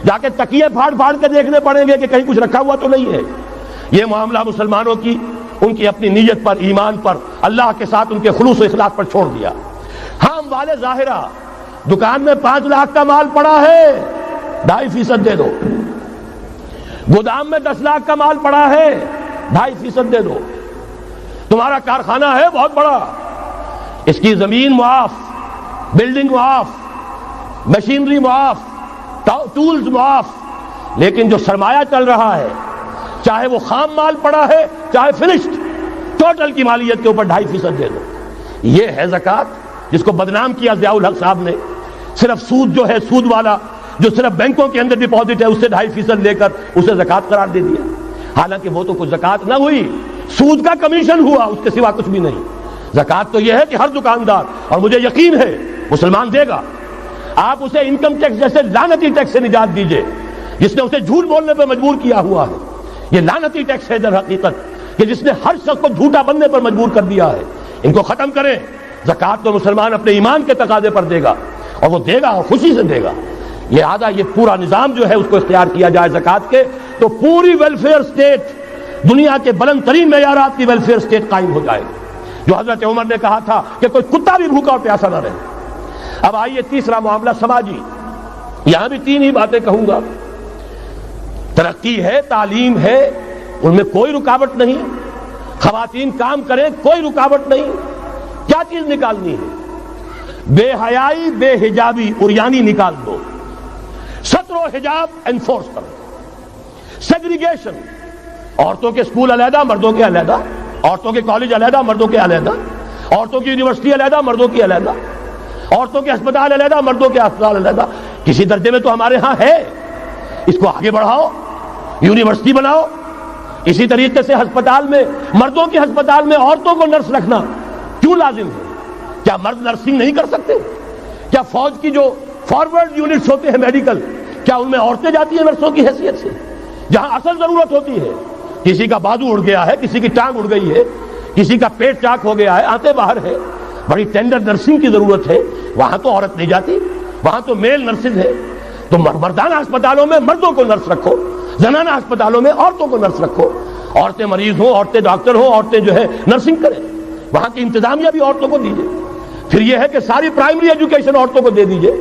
جا کے تکیے پھاڑ پھاڑ کے دیکھنے پڑیں گے کہ کہیں کچھ رکھا ہوا تو نہیں ہے۔ یہ معاملہ مسلمانوں کی ان کی اپنی نیت پر، ایمان پر، اللہ کے ساتھ ان کے خلوص و اخلاص پر چھوڑ دیا۔ ہاں اموال ظاہرہ، دکان میں 5 لاکھ کا مال پڑا ہے، 2.5% دے دو، گودام میں 10 لاکھ کا مال پڑا ہے، 2.5% دے دو، تمہارا کارخانہ ہے بہت بڑا، اس کی زمین معاف، بلڈنگ معاف، مشینری معاف، ٹولز معاف، لیکن جو سرمایہ چل رہا ہے چاہے وہ خام مال پڑا ہے چاہے فنشڈ، ٹوٹل کی مالیت کے اوپر 2.5% دے دو. یہ ہے زکوٰۃ جس کو بدنام کیا ضیاء الحق صاحب نے. صرف سود جو ہے، سود والا جو صرف بینکوں کے اندر ڈپازٹ ہے اس سے 2.5% لے کر اسے زکوٰۃ قرار دے دیا، حالانکہ وہ تو کچھ زکوٰۃ نہ ہوئی، سود کا کمیشن ہوا، اس کے سوا کچھ بھی نہیں. زکوٰۃ تو یہ ہے کہ ہر دکاندار، اور مجھے یقین ہے مسلمان دے گا، آپ اسے انکم ٹیکس جیسے لعنتی ٹیکس سے نجات دیجئے جس نے اسے جھوٹ بولنے پر مجبور کیا ہوا ہے. یہ لعنتی ٹیکس ہے در حقیقت کہ جس نے ہر شخص کو جھوٹا بننے پر مجبور کر دیا ہے. ان کو ختم کریں. زکوٰۃ تو مسلمان اپنے ایمان کے تقاضے پر دے گا، اور وہ دے گا اور خوشی سے دے گا. یہ پورا نظام جو ہے اس کو اختیار کیا جائے زکوٰۃ کے، تو پوری ویلفیئر اسٹیٹ، دنیا کے بلند ترین معیارات کی ویلفیئر اسٹیٹ قائم ہو جائے گی. جو حضرت عمر نے کہا تھا کہ کوئی کتا بھی بھوکا اور پیاسا نہ رہے. اب آئیے تیسرا معاملہ سماجی. یہاں بھی 3 ہی باتیں کہوں گا. ترقی ہے، تعلیم ہے، ان میں کوئی رکاوٹ نہیں. خواتین کام کریں، کوئی رکاوٹ نہیں. کیا چیز نکالنی ہے؟ بے حیائی، بے حجابی، عریانی نکال دو. ستر و حجاب انفورس کرو. سیگریگیشن، عورتوں کے اسکول علیحدہ، مردوں کے علیحدہ، عورتوں کے کالج علیحدہ، مردوں کے علیحدہ، عورتوں کی یونیورسٹی علیحدہ، مردوں کی علیحدہ، عورتوں کے ہسپتال علیحدہ، مردوں کے ہسپتال علیحدہ. کسی درجے میں تو ہمارے ہاں ہے، اس کو آگے بڑھاؤ، یونیورسٹی بناؤ. اسی طریقے سے ہسپتال میں، مردوں کے ہسپتال میں عورتوں کو نرس رکھنا کیوں لازم ہے؟ کیا مرد نرسنگ نہیں کر سکتے؟ کیا فوج کی جو فارورڈ یونٹس ہوتے ہیں میڈیکل، کیا ان میں عورتیں جاتی ہیں نرسوں کی حیثیت سے؟ جہاں اصل ضرورت ہوتی ہے، کسی کا بازو اڑ گیا ہے، کسی کی ٹانگ اڑ گئی ہے، کسی کا پیٹ چاک ہو گیا ہے، آنتیں باہر ہے، بڑی ٹینڈر نرسنگ کی ضرورت ہے، وہاں تو عورت نہیں جاتی، وہاں تو میل نرسز ہے. تو مردانہ ہسپتالوں میں مردوں کو نرس رکھو، زنانہ ہسپتالوں میں عورتوں کو نرس رکھو. عورتیں مریض ہوں، عورتیں ڈاکٹر ہوں، عورتیں جو ہے نرسنگ کریں. وہاں کی انتظامیہ بھی عورتوں کو دیجیے. پھر یہ ہے کہ ساری پرائمری ایجوکیشن عورتوں کو دے دیجیے.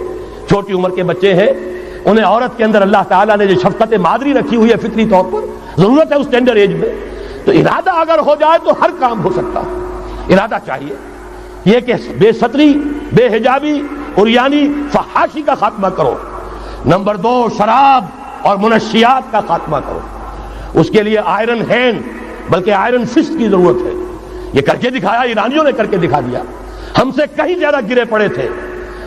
چھوٹی عمر کے بچے ہیں، انہیں عورت کے اندر اللہ تعالیٰ نے جو شفقت مادری رکھی ہوئی ہے فطری طور پر، ضرورت ہے اس ٹینڈر ایج میں. تو ارادہ اگر ہو جائے تو ہر کام ہو سکتا ہے. ارادہ چاہیے. یہ کہ بے ستری، بے حجابی، عریانی، فحاشی کا خاتمہ کرو. نمبر 2، شراب اور منشیات کا خاتمہ کرو. اس کے لیے آئرن ہینڈ بلکہ آئرن فسٹ کی ضرورت ہے. یہ کر کے دکھایا، ایرانیوں نے کر کے دکھا دیا. ہم سے کہیں زیادہ گرے پڑے تھے،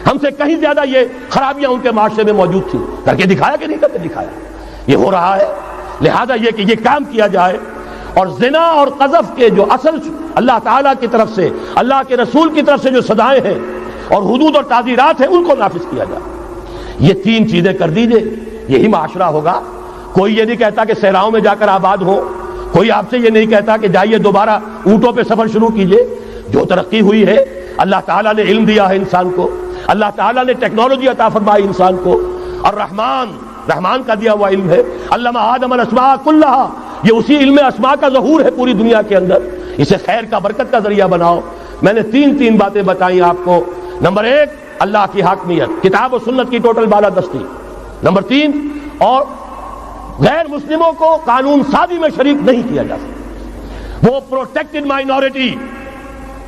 ہم سے کہیں زیادہ یہ خرابیاں ان کے معاشرے میں موجود تھی. کر کے دکھایا کہ نہیں کر کے دکھایا؟ یہ ہو رہا ہے. لہذا یہ کہ یہ کام کیا جائے، اور زنا اور قذف کے جو اصل اللہ تعالیٰ کی طرف سے، اللہ کے رسول کی طرف سے جو سزائیں ہیں اور حدود اور تعزیرات ہیں ان کو نافذ کیا جائے. یہ 3 چیزیں کر دیجئے، یہی معاشرہ ہوگا. کوئی یہ نہیں کہتا کہ صحراؤں میں جا کر آباد ہو، کوئی آپ سے یہ نہیں کہتا کہ جائیے دوبارہ اونٹوں پہ سفر شروع کیجئے. جو ترقی ہوئی ہے، اللہ تعالیٰ نے علم دیا ہے انسان کو، اللہ تعالیٰ نے ٹیکنالوجی عطا فرمائی انسان کو، اور رحمان کا دیا ہوا علم ہے. علم آدم الاسماء کلھا، یہ اسی علم اسماء کا ظہور ہے پوری دنیا کے اندر. اسے خیر کا، برکت کا ذریعہ بناؤ. میں نے 3 باتیں بتائیں آپ کو. نمبر 1، اللہ کی حاکمیت، کتاب و سنت کی ٹوٹل بالادستی. نمبر 3، اور غیر مسلموں کو قانون سازی میں شریک نہیں کیا جا سکتا. وہ پروٹیکٹڈ مائنورٹی،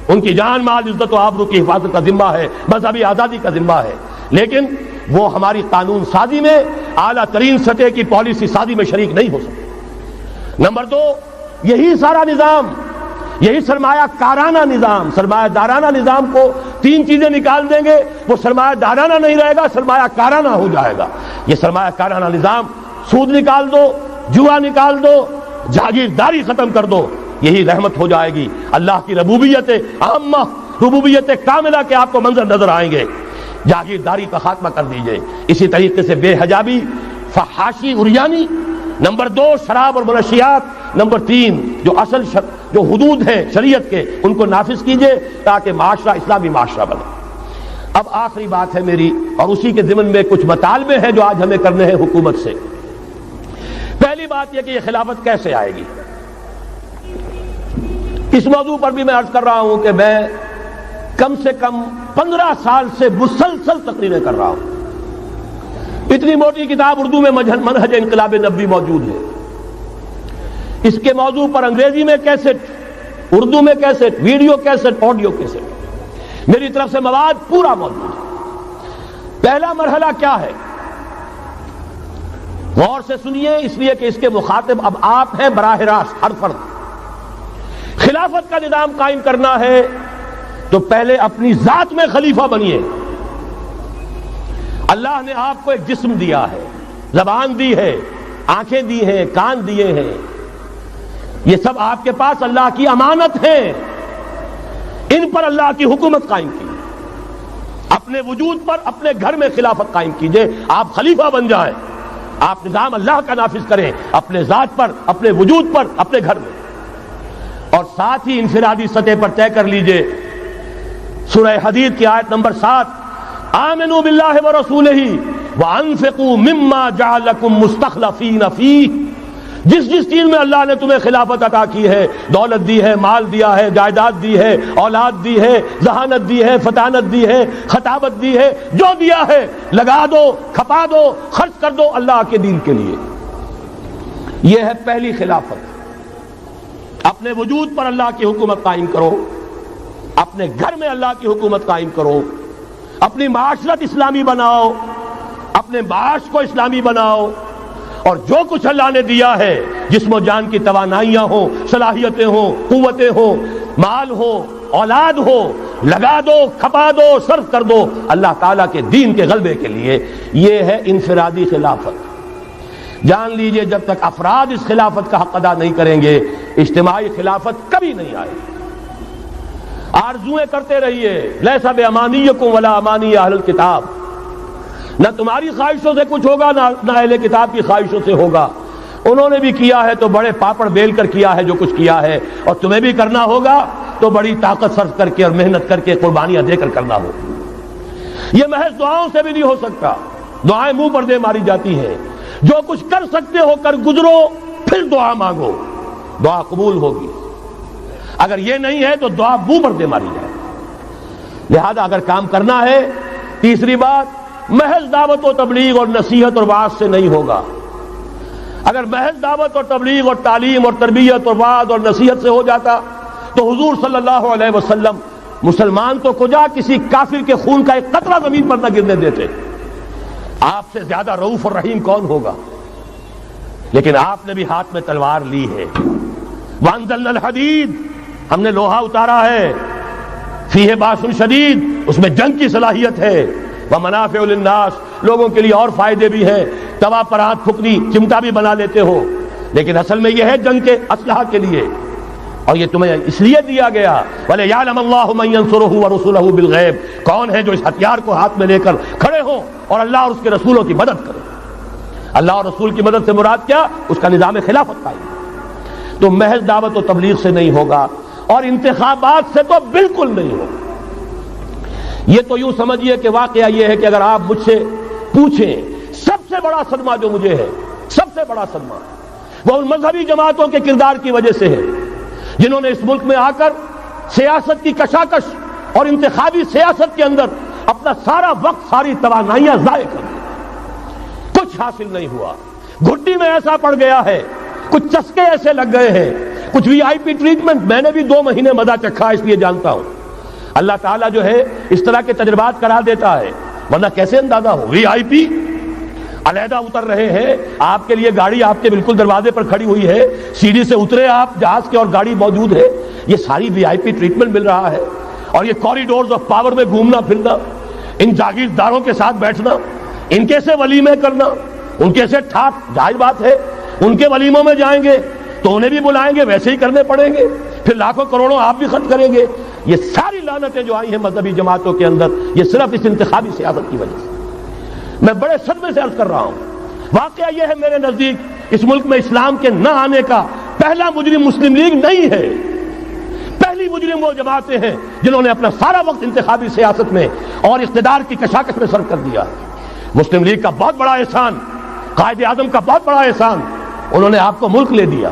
ان کی جان، مال، عزت و آبرو کی حفاظت کا ذمہ ہے، مذہبی آزادی کا ذمہ ہے، لیکن وہ ہماری قانون سازی میں، اعلیٰ ترین سطح کی پالیسی سازی میں شریک نہیں ہو سکتے. نمبر 2، یہی سارا نظام، یہی سرمایہ کارانہ نظام، سرمایہ دارانہ نظام کو 3 چیزیں نکال دیں گے، وہ سرمایہ دارانہ نہیں رہے گا، سرمایہ کارانہ ہو جائے گا. یہ سرمایہ کارانہ نظام، سود نکال دو، جوا نکال دو، جاگیرداری ختم کر دو، یہی رحمت ہو جائے گی. اللہ کی ربوبیت عامہ، ربوبیت کاملہ کے آپ کو منظر نظر آئیں گے. جاگیرداری کا خاتمہ کر دیجئے. اسی طریقے سے بے حجابی، فحاشی، عریانی. نمبر 2، شراب اور منشیات. نمبر 3، جو حدود ہیں شریعت کے، ان کو نافذ کیجئے تاکہ معاشرہ اسلامی معاشرہ بنے. اب آخری بات ہے میری، اور اسی کے ضمن میں کچھ مطالبے ہیں جو آج ہمیں کرنے ہیں حکومت سے. پہلی بات یہ کہ یہ خلافت کیسے آئے گی. اس موضوع پر بھی میں عرض کر رہا ہوں کہ میں کم سے کم 15 سال سے مسلسل تقریریں کر رہا ہوں. اتنی موٹی کتاب اردو میں منہج انقلاب نبوی موجود ہے. اس کے موضوع پر انگریزی میں کیسٹ، اردو میں cassette, video cassette, audio cassette, میری طرف سے مواد پورا موجود ہے. پہلا مرحلہ کیا ہے؟ غور سے سنیے، اس لیے کہ اس کے مخاطب اب آپ ہیں براہ راست، ہر فرد۔ خلافت کا نظام قائم کرنا ہے تو پہلے اپنی ذات میں خلیفہ بنیے۔ اللہ نے آپ کو ایک جسم دیا ہے، زبان دی ہے، آنکھیں دی ہیں، کان دیے ہیں، یہ سب آپ کے پاس اللہ کی امانت ہیں، ان پر اللہ کی حکومت قائم کی۔ اپنے وجود پر اپنے گھر میں خلافت قائم کیجئے، آپ خلیفہ بن جائیں، آپ نظام اللہ کا نافذ کریں اپنے ذات پر، اپنے وجود پر، اپنے گھر میں، اور ساتھ ہی انفرادی سطح پر طے کر لیجئے سورہ حدید کی آیت نمبر 7، آمنوا باللہ ورسولہ وانفقوا مما جعلکم مستخلفین فیہ، جس چیز میں اللہ نے تمہیں خلافت عطا کی ہے، دولت دی ہے، مال دیا ہے، جائیداد دی ہے، اولاد دی ہے، ذہانت دی ہے، فطانت دی ہے، خطابت دی ہے، جو دیا ہے لگا دو، کھپا دو، خرچ کر دو اللہ کے دین کے لیے۔ یہ ہے پہلی خلافت۔ اپنے وجود پر اللہ کی حکومت قائم کرو، اپنے گھر میں اللہ کی حکومت قائم کرو، اپنی معاشرت اسلامی بناؤ، اپنے معاش کو اسلامی بناؤ، اور جو کچھ اللہ نے دیا ہے، جسم و جان کی توانائیاں ہوں، صلاحیتیں ہوں، قوتیں ہوں، مال ہو، اولاد ہو، لگا دو، کھپا دو، صرف کر دو اللہ تعالیٰ کے دین کے غلبے کے لیے۔ یہ ہے انفرادی خلافت۔ جان لیجئے جب تک افراد اس خلافت کا حق ادا نہیں کریں گے، اجتماعی خلافت کبھی نہیں آئے گی۔ آرزویں کرتے رہیے، لیس بامانیکم ولا امانی اہل الکتاب، نہ تمہاری خواہشوں سے کچھ ہوگا نہ اہل کتاب کی خواہشوں سے ہوگا۔ انہوں نے بھی کیا ہے تو بڑے پاپڑ بیل کر کیا ہے جو کچھ کیا ہے، اور تمہیں بھی کرنا ہوگا تو بڑی طاقت صرف کر کے اور محنت کر کے، قربانیاں دے کر کرنا ہوگا۔ یہ محض دعاؤں سے بھی نہیں ہو سکتا، دعائیں منہ پر دے ماری جاتی ہیں۔ جو کچھ کر سکتے ہو کر گزرو، پھر دعا مانگو، دعا قبول ہوگی۔ اگر یہ نہیں ہے تو دعا منہ پر دے ماری جائے۔ لہذا اگر کام کرنا ہے، تیسری بات، محض دعوت و تبلیغ اور نصیحت اور وعظ سے نہیں ہوگا۔ اگر محض دعوت اور تبلیغ اور تعلیم اور تربیت اور وعظ اور نصیحت سے ہو جاتا تو حضور صلی اللہ علیہ وسلم مسلمان تو کجا کسی کافر کے خون کا ایک قطرہ زمین پر نہ گرنے دیتے۔ آپ سے زیادہ رؤوف اور رحیم کون ہوگا؟ لیکن آپ نے بھی ہاتھ میں تلوار لی ہے۔ وانزلنا الحدید، ہم نے لوہا اتارا ہے، فیہ باس شدید، اس میں جنگ کی صلاحیت ہے، ومنافع للناس، لوگوں کے لیے اور فائدے بھی ہیں، توا پر ہاتھ پھکنی چمٹا بھی بنا لیتے ہو، لیکن اصل میں یہ ہے جنگ کے اسلحہ کے لیے، اور یہ تمہیں اس لیے دیا گیا وَلِيَعْلَمَ اللَّهُ مَن يَنصُرُهُ وَرُسُلَهُ بِالْغَيْبِ، کون ہے جو اس ہتھیار کو ہاتھ میں لے کر کھڑے ہوں اور اللہ اور اس کے رسولوں کی مدد کرے۔ اللہ اور رسول کی مدد سے مراد کیا؟ اس کا نظام خلافت قائم۔ تو محض دعوت و تبلیغ سے نہیں ہوگا، اور انتخابات سے تو بالکل نہیں ہوگا۔ یہ تو یوں سمجھیے کہ واقعہ یہ ہے کہ اگر آپ مجھ سے پوچھیں، سب سے بڑا صدمہ جو مجھے ہے، سب سے بڑا صدمہ وہ ان مذہبی جماعتوں کے کردار کی وجہ سے ہے جنہوں نے اس ملک میں آ کر سیاست کی کشاکش اور انتخابی سیاست کے اندر اپنا سارا وقت، ساری توانائیاں ضائع کر دی، کچھ حاصل نہیں ہوا، گھٹی میں ایسا پڑ گیا ہے، کچھ چسکے ایسے لگ گئے ہیں، کچھ وی آئی پی ٹریٹمنٹ، میں نے بھی 2 مہینے مزہ چکھا اس لیے جانتا ہوں۔ اللہ تعالیٰ جو ہے اس طرح کے تجربات کرا دیتا ہے، ورنہ کیسے اندازہ ہو؟ وی آئی پی علیحدہ اتر رہے ہیں، آپ کے لیے گاڑی آپ کے بالکل دروازے پر کھڑی ہوئی ہے، سیڑھی سے اترے آپ جہاز کے اور گاڑی موجود ہے، یہ ساری وی آئی پی ٹریٹمنٹ مل رہا ہے، اور یہ کوریڈورز آف پاور میں گھومنا پھرنا، ان جاگیرداروں کے ساتھ بیٹھنا، ان کے سے ولیمے کرنا، ان کے سے ٹھاٹ، ظاہر بات ہے ان کے ولیموں میں جائیں گے تو انہیں بھی بلائیں گے، ویسے ہی کرنے پڑیں گے، پھر لاکھوں کروڑوں آپ بھی خرچ کریں گے۔ یہ ساری لعنتیں جو آئی ہیں مذہبی جماعتوں کے اندر، یہ صرف اس انتخابی سیاست کی وجہ سے۔ میں بڑے صدمے سے عرض کر رہا ہوں، واقعہ یہ ہے میرے نزدیک اس ملک میں اسلام کے نہ آنے کا پہلا مجرم مسلم لیگ نہیں ہے، پہلی مجرم وہ جماعتیں ہیں جنہوں نے اپنا سارا وقت انتخابی سیاست میں اور اقتدار کی کشاکش میں صرف کر دیا۔ مسلم لیگ کا بہت بڑا احسان، قائد اعظم کا بہت بڑا احسان، انہوں نے آپ کو ملک لے دیا،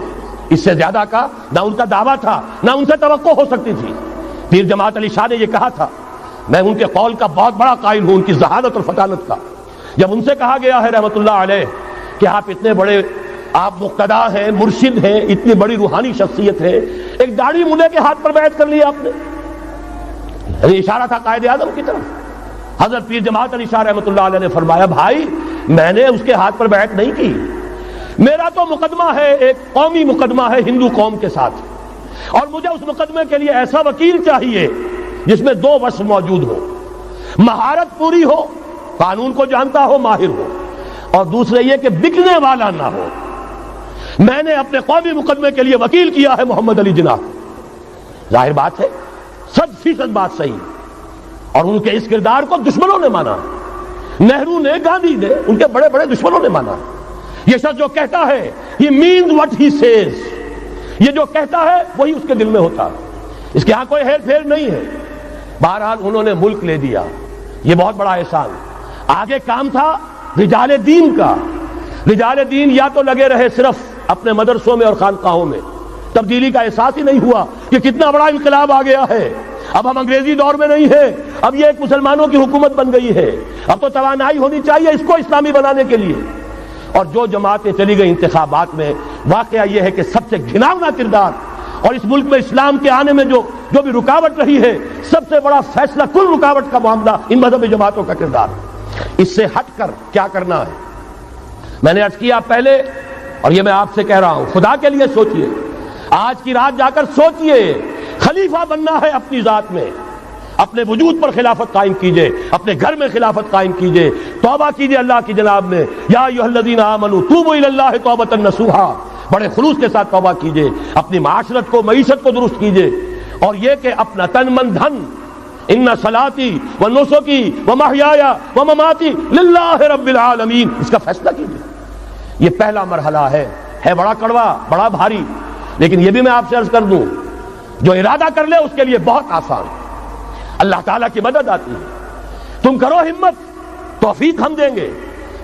اس سے زیادہ کا نہ ان کا دعویٰ تھا نہ ان سے توقع ہو سکتی تھی۔ پیر جماعت علی شاہ نے یہ کہا تھا، میں ان کے قول کا بہت بڑا قائل ہوں، ان کی ذہانت اور فطانت کا۔ جب ان سے کہا گیا ہے رحمت اللہ علیہ کہ آپ اتنے بڑے، آپ مقتدا ہیں، مرشد ہیں، اتنی بڑی روحانی شخصیت ہے، ایک داڑھی مولے کے ہاتھ پر بیعت کر لی آپ نے، یہ اشارہ تھا قائد اعظم کی طرف۔ حضرت پیر جماعت علی شاہ رحمۃ اللہ علیہ نے فرمایا بھائی میں نے اس کے ہاتھ پر بیعت نہیں کی، میرا تو مقدمہ ہے، ایک قومی مقدمہ ہے ہندو قوم کے ساتھ، اور مجھے اس مقدمے کے لیے ایسا وکیل چاہیے جس میں دو وصف موجود ہو، مہارت پوری ہو، قانون کو جانتا ہو، ماہر ہو، اور دوسرے یہ کہ بکنے والا نہ ہو۔ میں نے اپنے قومی مقدمے کے لیے وکیل کیا ہے محمد علی جناح۔ ظاہر بات ہے 100% بات صحیح، اور ان کے اس کردار کو دشمنوں نے مانا، نہرو نے، گاندھی نے، ان کے بڑے بڑے دشمنوں نے مانا۔ یہ شخص جو کہتا ہے he means what he says، یہ جو کہتا ہے وہی اس کے دل میں ہوتا ہے، اس کے ہاں کوئی ہیر پھیر نہیں ہے۔ بہرحال انہوں نے ملک لے دیا، یہ بہت بڑا احسان۔ آگے کام تھا رجال دین کا، رجال دین یا تو لگے رہے صرف اپنے مدرسوں میں اور خانقاہوں میں، تبدیلی کا احساس ہی نہیں ہوا کہ کتنا بڑا انقلاب آ گیا ہے، اب ہم انگریزی دور میں نہیں ہیں، اب یہ ایک مسلمانوں کی حکومت بن گئی ہے، اب تو توانائی ہونی چاہیے اس کو اسلامی بنانے کے لیے۔ اور جو جماعتیں چلی گئی انتخابات میں، واقعہ یہ ہے کہ سب سے گھناؤنا کردار، اور اس ملک میں اسلام کے آنے میں جو بھی رکاوٹ رہی ہے، سب سے بڑا فیصلہ کن رکاوٹ کا معاملہ ان مذہبی جماعتوں کا کردار۔ اس سے ہٹ کر کیا کرنا ہے، میں نے عرض کیا پہلے، اور یہ میں آپ سے کہہ رہا ہوں، خدا کے لیے سوچئے، آج کی رات جا کر سوچئے، خلیفہ بننا ہے اپنی ذات میں، اپنے وجود پر خلافت قائم کیجئے، اپنے گھر میں خلافت قائم کیجئے، توبہ کیجئے اللہ کی جناب میں، یا ایھا الذین آمنوا توبوا الی اللہ توبۃ نصوحا، بڑے خلوص کے ساتھ توبہ کیجئے، اپنی معاشرت کو، معیشت کو درست کیجئے، اور یہ کہ اپنا تن من دھن، ان صلاتی و نسکی و محیای و مماتی للہ رب العالمین، اس کا فیصلہ کیجئے۔ یہ پہلا مرحلہ ہے بڑا کڑوا، بڑا بھاری، لیکن یہ بھی میں آپ سے عرض کر دوں، جو ارادہ کر لے اس کے لیے بہت آسان، اللہ تعالیٰ کی مدد آتی ہے۔ تم کرو ہمت، توفیق ہم دیں گے،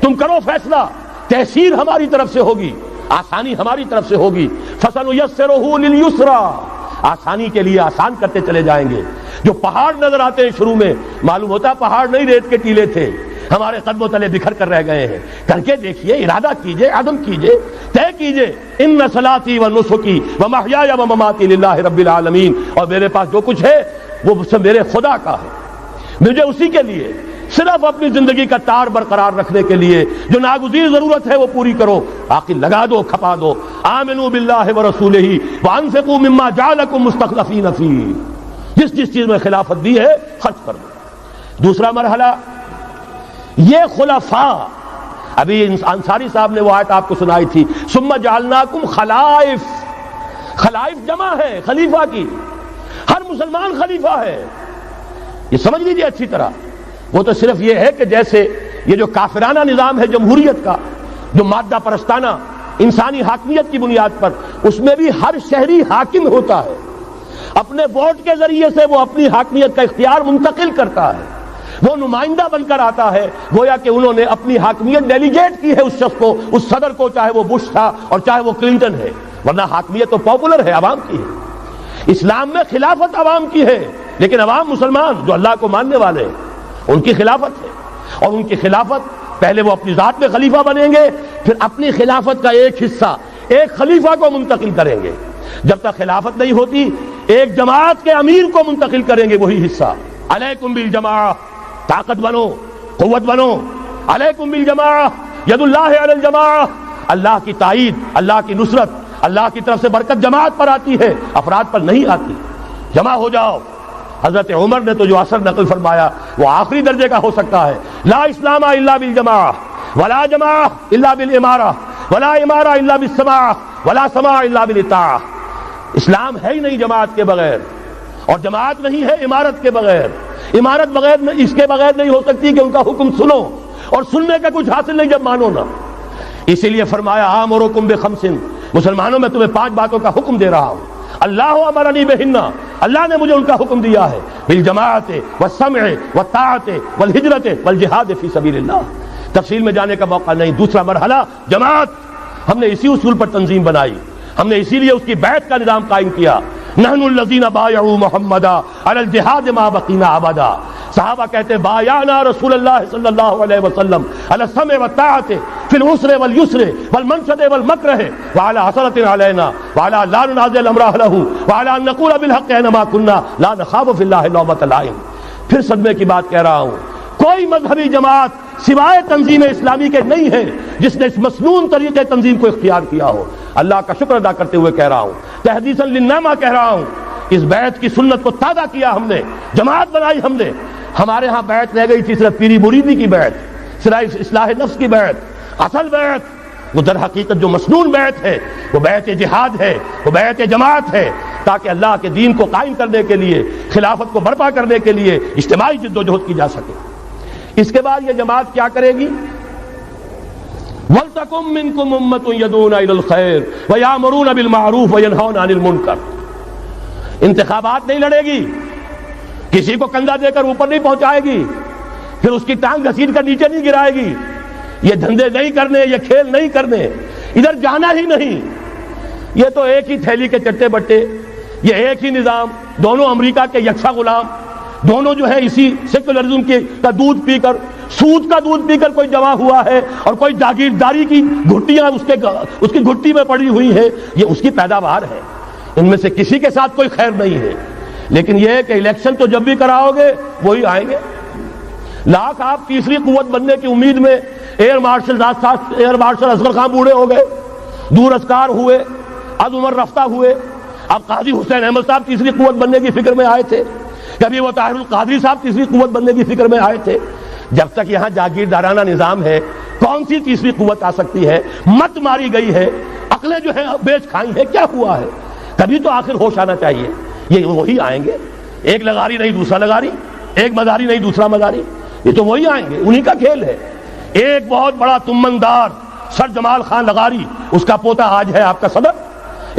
تم کرو فیصلہ، تحصیل ہماری طرف سے ہوگی، آسانی ہماری طرف سے ہوگی۔ فَسَنُيَسِّرُهُ لِلْيُسْرَىٰ، آسانی کے لیے آسان کرتے چلے جائیں گے۔ جو پہاڑ نظر آتے ہیں شروع میں، معلوم ہوتا پہاڑ نہیں، ریت کے ٹیلے تھے، ہمارے قدموں تلے بکھر کر رہ گئے ہیں۔ کر کے دیکھیے، ارادہ کیجئے، عزم کیجئے، طے کیجئے، ان صلاتی و نسکی و محیای و مماتی للہ رب العالمین، اور میرے پاس جو کچھ ہے وہ میرے خدا کا ہے، مجھے اسی کے لیے صرف اپنی زندگی کا تار برقرار رکھنے کے لیے جو ناگزیر ضرورت ہے وہ پوری کرو، باقی لگا دو، کھپا دو۔ آمنوا باللہ ورسولہ وانفقوا مما جعلکم مستخلفین فیہ، جس چیز میں خلافت دی ہے خرچ کر دو۔ دوسرا مرحلہ، یہ خلفاء، ابھی انصاری صاحب نے وہ آیت آپ کو سنائی تھی، ثم جعلناکم خلائف، خلائف جمع ہے خلیفہ کی، ہر مسلمان خلیفہ ہے، یہ سمجھ لیجیے اچھی طرح۔ وہ تو صرف یہ ہے کہ جیسے یہ جو کافرانہ نظام ہے جمہوریت کا، جو مادہ پرستانہ انسانی حاکمیت کی بنیاد پر، اس میں بھی ہر شہری حاکم ہوتا ہے، اپنے ووٹ کے ذریعے سے وہ اپنی حاکمیت کا اختیار منتقل کرتا ہے، وہ نمائندہ بن کر آتا ہے، گویا کہ انہوں نے اپنی حاکمیت ڈیلیگیٹ کی ہے اس شخص کو، اس صدر کو، چاہے وہ بش تھا اور چاہے وہ کلنٹن ہے، ورنہ حاکمیت تو پاپولر ہے، عوام کی ہے۔ اسلام میں خلافت عوام کی ہے، لیکن عوام مسلمان جو اللہ کو ماننے والے ہیں ان کی خلافت ہے، اور ان کی خلافت پہلے وہ اپنی ذات میں خلیفہ بنیں گے، پھر اپنی خلافت کا ایک حصہ ایک خلیفہ کو منتقل کریں گے۔ جب تک خلافت نہیں ہوتی ایک جماعت کے امیر کو منتقل کریں گے وہی حصہ۔ علیکم بالجماعہ، طاقت بنو، قوت بنو، علیکم بالجماعہ، ید اللہ علی الجماعہ، اللہ کی تائید، اللہ کی نصرت، اللہ کی طرف سے برکت جماعت پر آتی ہے، افراد پر نہیں آتی۔ جمع ہو جاؤ۔ حضرت عمر نے تو جو اثر نقل فرمایا وہ آخری درجے کا ہو سکتا ہے، لا اسلام الا بالجماعہ، ولا جماعہ الا بالامارہ، ولا امارہ الا بالسماع، ولا سماع الا بالاطاعہ۔ اسلام ہے ہی نہیں جماعت کے بغیر، اور جماعت نہیں ہے امارت کے بغیر، امارت بغیر اس کے بغیر نہیں ہو سکتی کہ ان کا حکم سنو، اور سننے کا کچھ حاصل نہیں جب مانو نہ۔ اسی لیے فرمایا آمرکم بخمس، مسلمانوں میں تمہیں 5 باتوں کا حکم دے رہا ہوں، اللہ امرنی بہن، اللہ نے مجھے ان کا حکم دیا ہے، بالجماعت والسمع والطاعت والہجرت والجہاد فی سبیل اللہ۔ تفصیل میں جانے کا موقع نہیں۔ دوسرا مرحلہ جماعت، ہم نے اسی اصول پر تنظیم بنائی، ہم نے اسی لیے اس کی بیعت کا نظام قائم کیا۔ نحن الذین بایعوا محمدا علی الجہاد ما بقینا ابدا، صحابہ کہتے ہیں بایعنا رسول اللہ صلی اللہ علیہ وسلم علی السمع والطاعت فی العسر والیسر والمنشد والمکرہ وعلی حسرۃ علینا وعلی لا ننازع الامر اہلہ وعلی ان نقول بالحق اینما کنا لا نخاف فی اللہ لومۃ لائم۔ پھر صدمے کی بات کہہ رہا ہوں، کوئی مذہبی جماعت سوائے تنظیم اسلامی کے نہیں ہے جس نے اس مسنون طریقے تنظیم کو اختیار کیا ہو۔ اللہ کا شکر ادا کرتے ہوئے کہہ رہا ہوں، تحدیثاً للنعمہ کہہ رہا ہوں، اس بیعت کی سنت کو تازہ کیا ہم نے، جماعت بنائی ہم نے۔ ہمارے ہاں بیعت رہ گئی تھی صرف پیری مریدی کی بیعت، صرف اصلاح نفس کی بیعت۔ اصل بیعت وہ در حقیقت جو مسنون بیعت ہے وہ بیعت جہاد ہے، وہ بیعت جماعت ہے، تاکہ اللہ کے دین کو قائم کرنے کے لیے، خلافت کو برپا کرنے کے لیے اجتماعی جد و جہد کی جا سکے۔ اس کے بعد یہ جماعت کیا کرے گی؟ وَلْتَكُن مِّنكُمْ أُمَّةٌ يَدْعُونَ إِلَى الْخَيْرِ وَيَأْمُرُونَ بِالْمَعْرُوفِ وَيَنْهَوْنَ عَنِ الْمُنكَرِ۔ انتخابات نہیں لڑے گی، کسی کو کندھا دے کر اوپر نہیں پہنچائے گی، پھر اس کی ٹانگ گھسیٹ کر نیچے نہیں گرائے گی۔ یہ دھندے نہیں کرنے، یہ کھیل نہیں کرنے، ادھر جانا ہی نہیں۔ یہ تو ایک ہی تھیلی کے چٹے بٹے، یہ ایک ہی نظام، دونوں امریکہ کے یکساں غلام، دونوں جو ہے اسی سیکولرزم کا دودھ پی کر، سود کا دودھ پی کر کوئی جمع ہوا ہے، اور کوئی جاگیرداری کی گھٹیاں اس کی گھٹی میں پڑی ہوئی ہے، یہ اس کی پیداوار ہے۔ ان میں سے کسی کے ساتھ کوئی خیر نہیں ہے، لیکن یہ ہے کہ الیکشن تو جب بھی کراؤ گے وہی آئیں گے۔ لاکھ آپ تیسری قوت بننے کی امید میں ایئر مارشل اصغر خان بوڑھے ہو گئے، دور اسکار ہوئے، از عمر رفتہ ہوئے۔ اب قاضی حسین احمد صاحب تیسری قوت بننے کی فکر میں آئے تھے، کبھی وہ طاہر القادری صاحب تیسری قوت بننے کی فکر میں آئے تھے۔ جب تک یہاں جاگیردارانہ نظام ہے، کون سی تیسری قوت آ سکتی ہے؟ مت ماری گئی ہے، عقلیں جو ہے بیچ کھائی ہے، کیا ہوا ہے؟ کبھی تو آخر ہوش آنا چاہیے۔ یہ وہی آئیں گے، ایک لغاری نہیں دوسرا لغاری، ایک مداری نہیں دوسرا مداری، یہ تو وہی آئیں گے، انہی کا کھیل ہے۔ ایک بہت بڑا تمندار سر جمال خان لغاری، اس کا پوتا آج ہے آپ کا صدر۔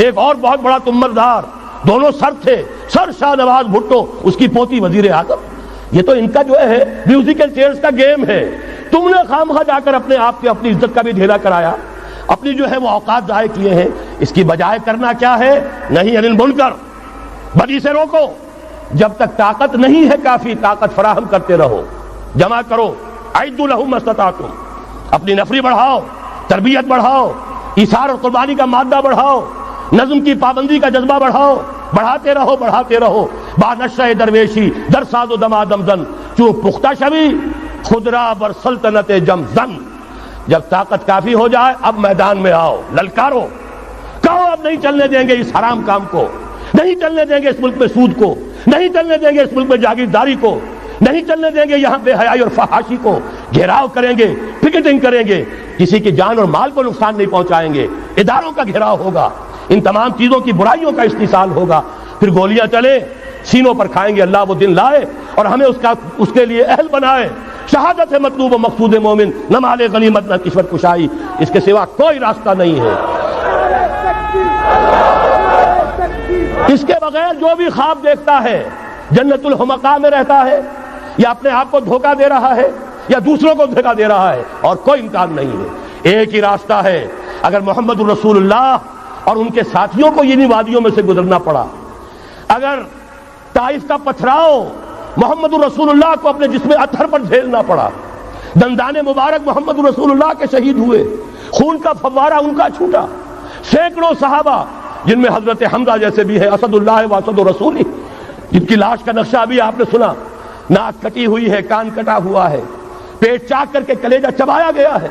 ایک اور بہت بڑا تمندار، دونوں سر تھے، سر شاہ نواز بھٹو، اس کی پوتی وزیر اعظم۔ یہ تو ان کا جو ہے میوزیکل چیئرز کا گیم ہے۔ تم نے خامخواہ جا کر اپنے آپ کی اپنی عزت کا بھی ڈھیلا کرایا، اپنی جو ہے وہ اوقات ضائع کیے ہیں۔ اس کی بجائے کرنا کیا ہے؟ نہیں انل منکر، بدی سے روکو۔ جب تک طاقت نہیں ہے کافی، طاقت فراہم کرتے رہو، جمع کرو۔ اعدوا لهم ما استطعتم، اپنی نفری بڑھاؤ، تربیت بڑھاؤ، ایثار اور قربانی کا مادہ بڑھاؤ، نظم کی پابندی کا جذبہ بڑھاؤ، بڑھاتے رہو بڑھاتے رہو۔ با نشہ درویشی در ساز و دما دمزن، چون پختہ شوی خدرا بر سلطنت جم زن۔ جب طاقت کافی ہو جائے اب میدان میں آؤ، للکارو، کہو اب نہیں چلنے دیں گے اس حرام کام کو، نہیں چلنے دیں گے اس ملک میں سود کو، نہیں چلنے دیں گے اس ملک میں جاگیرداری کو، نہیں چلنے دیں گے یہاں بے حیائی اور فحاشی کو۔ گھیراؤ کریں گے، پکٹنگ کریں گے، کسی کی جان اور مال کو نقصان نہیں پہنچائیں گے، اداروں کا گھیراؤ ہوگا، ان تمام چیزوں کی برائیوں کا استحصال ہوگا۔ پھر گولیاں چلے، سینوں پر کھائیں گے، اللہ وہ دن لائے اور ہمیں اس کے لیے اہل بنائے۔ شہادت ہے مطلوب و مقصود مومن، نہ مال غنیمت نہ کشور کشائی، اس کے سوا کوئی راستہ نہیں ہے۔ اس کے بغیر جو بھی خواب دیکھتا ہے جنت الحمقاء میں رہتا ہے، یا اپنے آپ کو دھوکہ دے رہا ہے، یا دوسروں کو دھوکہ دے رہا ہے، اور کوئی امکان نہیں ہے۔ ایک ہی راستہ ہے۔ اگر محمد الرسول اللہ اور ان کے ساتھیوں کو انہی وادیوں میں سے گزرنا پڑا، اگر طائف کا پتھراؤ محمد الرسول اللہ کو اپنے جسم اطہر پر جھیلنا پڑا، دندان مبارک محمد الرسول اللہ کے شہید ہوئے، خون کا فوارہ ان کا چھوٹا، سینکڑوں صحابہ جن میں حضرت حمزہ جیسے بھی ہے، اسد اللہ و اسد رسول، جن کی لاش کا نقشہ ابھی آپ نے سنا، ناک کٹی ہوئی ہے، کان کٹا ہوا ہے، پیٹ چاک کر کے کلیجہ چبایا گیا ہے۔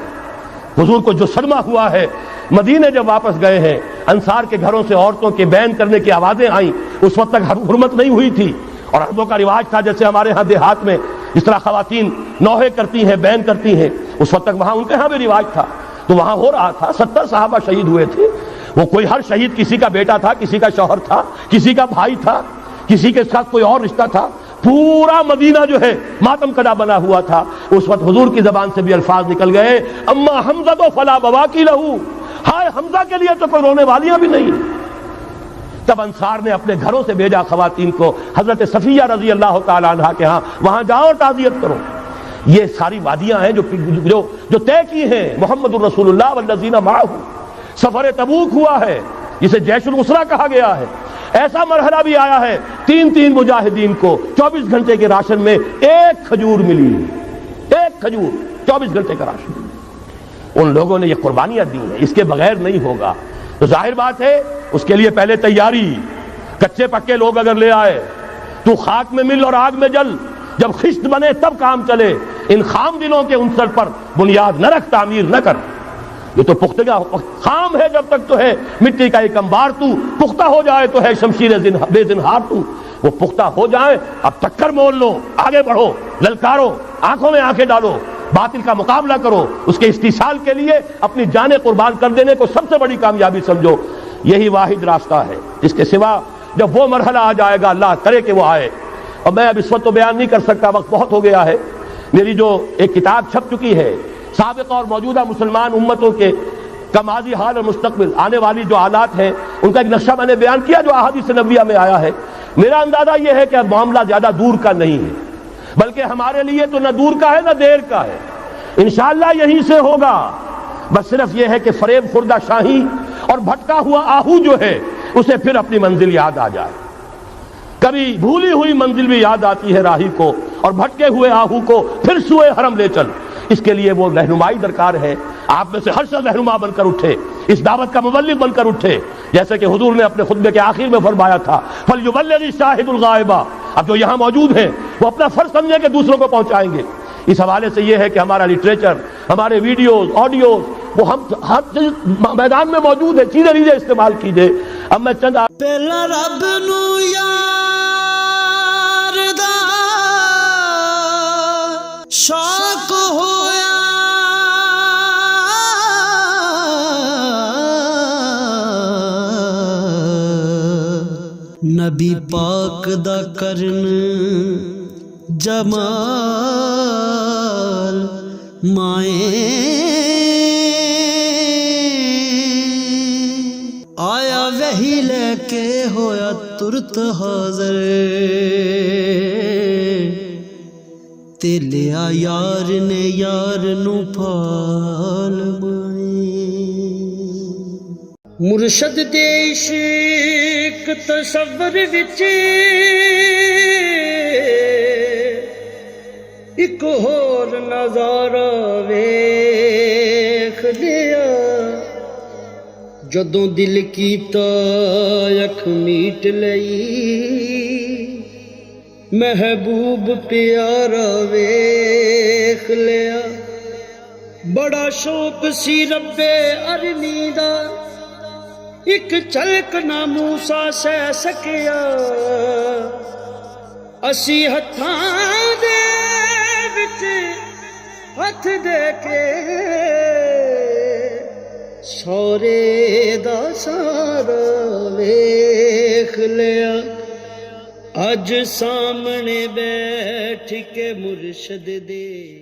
حضور کو جو صدمہ ہوا ہے، مدینے جب واپس گئے ہیں، انصار کے گھروں سے عورتوں کے بین کرنے کی آوازیں آئیں، اس وقت تک حرمت نہیں ہوئی تھی، اور عربوں کا رواج تھا جیسے ہمارے ہاں دیہات میں جس طرح خواتین نوحے کرتی ہیں، بین کرتی ہیں، اس وقت تک وہاں ان کے ہاں بھی رواج تھا، تو وہاں ہو رہا تھا۔ 70 صحابہ شہید ہوئے تھے۔ وہ کوئی ہر شہید کسی کا بیٹا تھا، کسی کا شوہر تھا، کسی کا بھائی تھا، کسی کے ساتھ کوئی اور رشتہ تھا، پورا مدینہ جو ہے ماتم کدا بنا ہوا تھا۔ اس وقت حضور کی زبان سے بھی الفاظ نکل گئے، اما حمزہ تو فلا بواکی لہو، ہائے حمزہ کے لیے تو کوئی رونے والیاں بھی نہیں۔ تب انصار نے اپنے گھروں سے بھیجا خواتین کو حضرت صفیہ رضی اللہ تعالی عنہا کے ہاں، وہاں جاؤ اور تعزیت کرو۔ یہ ساری وادیاں ہیں جو طے کی ہیں محمد الرسول اللہ والذین معہ۔ سفر تبوک ہوا ہے جسے جیش العسرہ کہا گیا ہے۔ ایسا مرحلہ بھی آیا ہے 3 مجاہدین کو 24 گھنٹے کے راشن میں ایک کھجور ملی، ایک کھجور، 24 گھنٹے کا راشن۔ ان لوگوں نے یہ قربانیاں دی ہیں، اس کے بغیر نہیں ہوگا۔ تو ظاہر بات ہے اس کے لیے پہلے تیاری۔ کچے پکے لوگ اگر لے آئے، تو خاک میں مل اور آگ میں جل، جب خشت بنے تب کام چلے، ان خام دلوں کے عنصر پر بنیاد نہ رکھ، تعمیر نہ کر۔ یہ تو پختگا خام ہے جب تک تو ہے مٹی کا ایک انبار تو، پختہ ہو جائے تو ہے شمشیر بے زنہار تو۔ وہ پختہ ہو جائیں، اب ٹکر مول لو، آگے بڑھو، للکارو، آنکھوں میں آنکھیں ڈالو، باطل کا مقابلہ کرو، اس کے استحصال کے لیے اپنی جانیں قربان کر دینے کو سب سے بڑی کامیابی سمجھو۔ یہی واحد راستہ ہے، اس کے سوا جب وہ مرحلہ آ جائے گا، اللہ کرے کہ وہ آئے، اور میں اب اس وقت تو بیان نہیں کر سکتا، وقت بہت ہو گیا ہے۔ میری جو ایک کتاب چھپ چکی ہے سابقہ اور موجودہ مسلمان امتوں کے کا ماضی، حال اور مستقبل، آنے والی جو حالات ہیں ان کا ایک نقشہ میں نے بیان کیا جو احادیث نبویہ میں آیا ہے۔ میرا اندازہ یہ ہے کہ اب معاملہ زیادہ دور کا نہیں ہے، بلکہ ہمارے لیے تو نہ دور کا ہے نہ دیر کا ہے، انشاءاللہ یہیں سے ہوگا۔ بس صرف یہ ہے کہ فریب خوردہ شاہی اور بھٹکا ہوا آہو جو ہے اسے پھر اپنی منزل یاد آ جائے۔ کبھی بھولی ہوئی منزل بھی یاد آتی ہے راہی کو، اور بھٹکے ہوئے آہو کو پھر سوئے حرم لے چل۔ اس کے لیے وہ رہنمائی درکار ہے، آپ میں سے ہر شخص رہنما بن کر اٹھے، اس دعوت کا مبلغ بن کر اٹھے، جیسے کہ حضور نے اپنے خطبے کے آخر میں فرمایا تھا فَلْيُبَلِّغِ الشَّاهِدُ الْغَائِبَ۔ اب جو یہاں موجود ہیں وہ اپنا فرض سمجھیں کہ دوسروں کو پہنچائیں گے۔ اس حوالے سے یہ ہے کہ ہمارا لٹریچر، ہمارے ویڈیوز، آڈیوز، وہ ہم ہر چیز میدان میں موجود ہے، چیزیں لیجیے، استعمال کیجیے۔ اب میں چند پہلا رب نو یار دا شوق ہویا، نبی پاک دا کرن جمال مائیں آیا وہی لے کے ہویا ترت حاضر، تے لیا یار نے یار نو پھال مائیں۔ مرشد دے عشق تصور وچ ایک ہور نظارہ ویکھ لیا، جدوں دل کیتا اکھ میٹ لئی، محبوب پیارا ویکھ لیا۔ بڑا شوق سی رب ارنی دا، ایک چلک نہ موسیٰ سہ سکیا، اسی ہتھاں دے وچ ہتھ دے کے سورے دا سارا ویکھ لیا۔ اج سامنے بیٹھ کے مرشد دے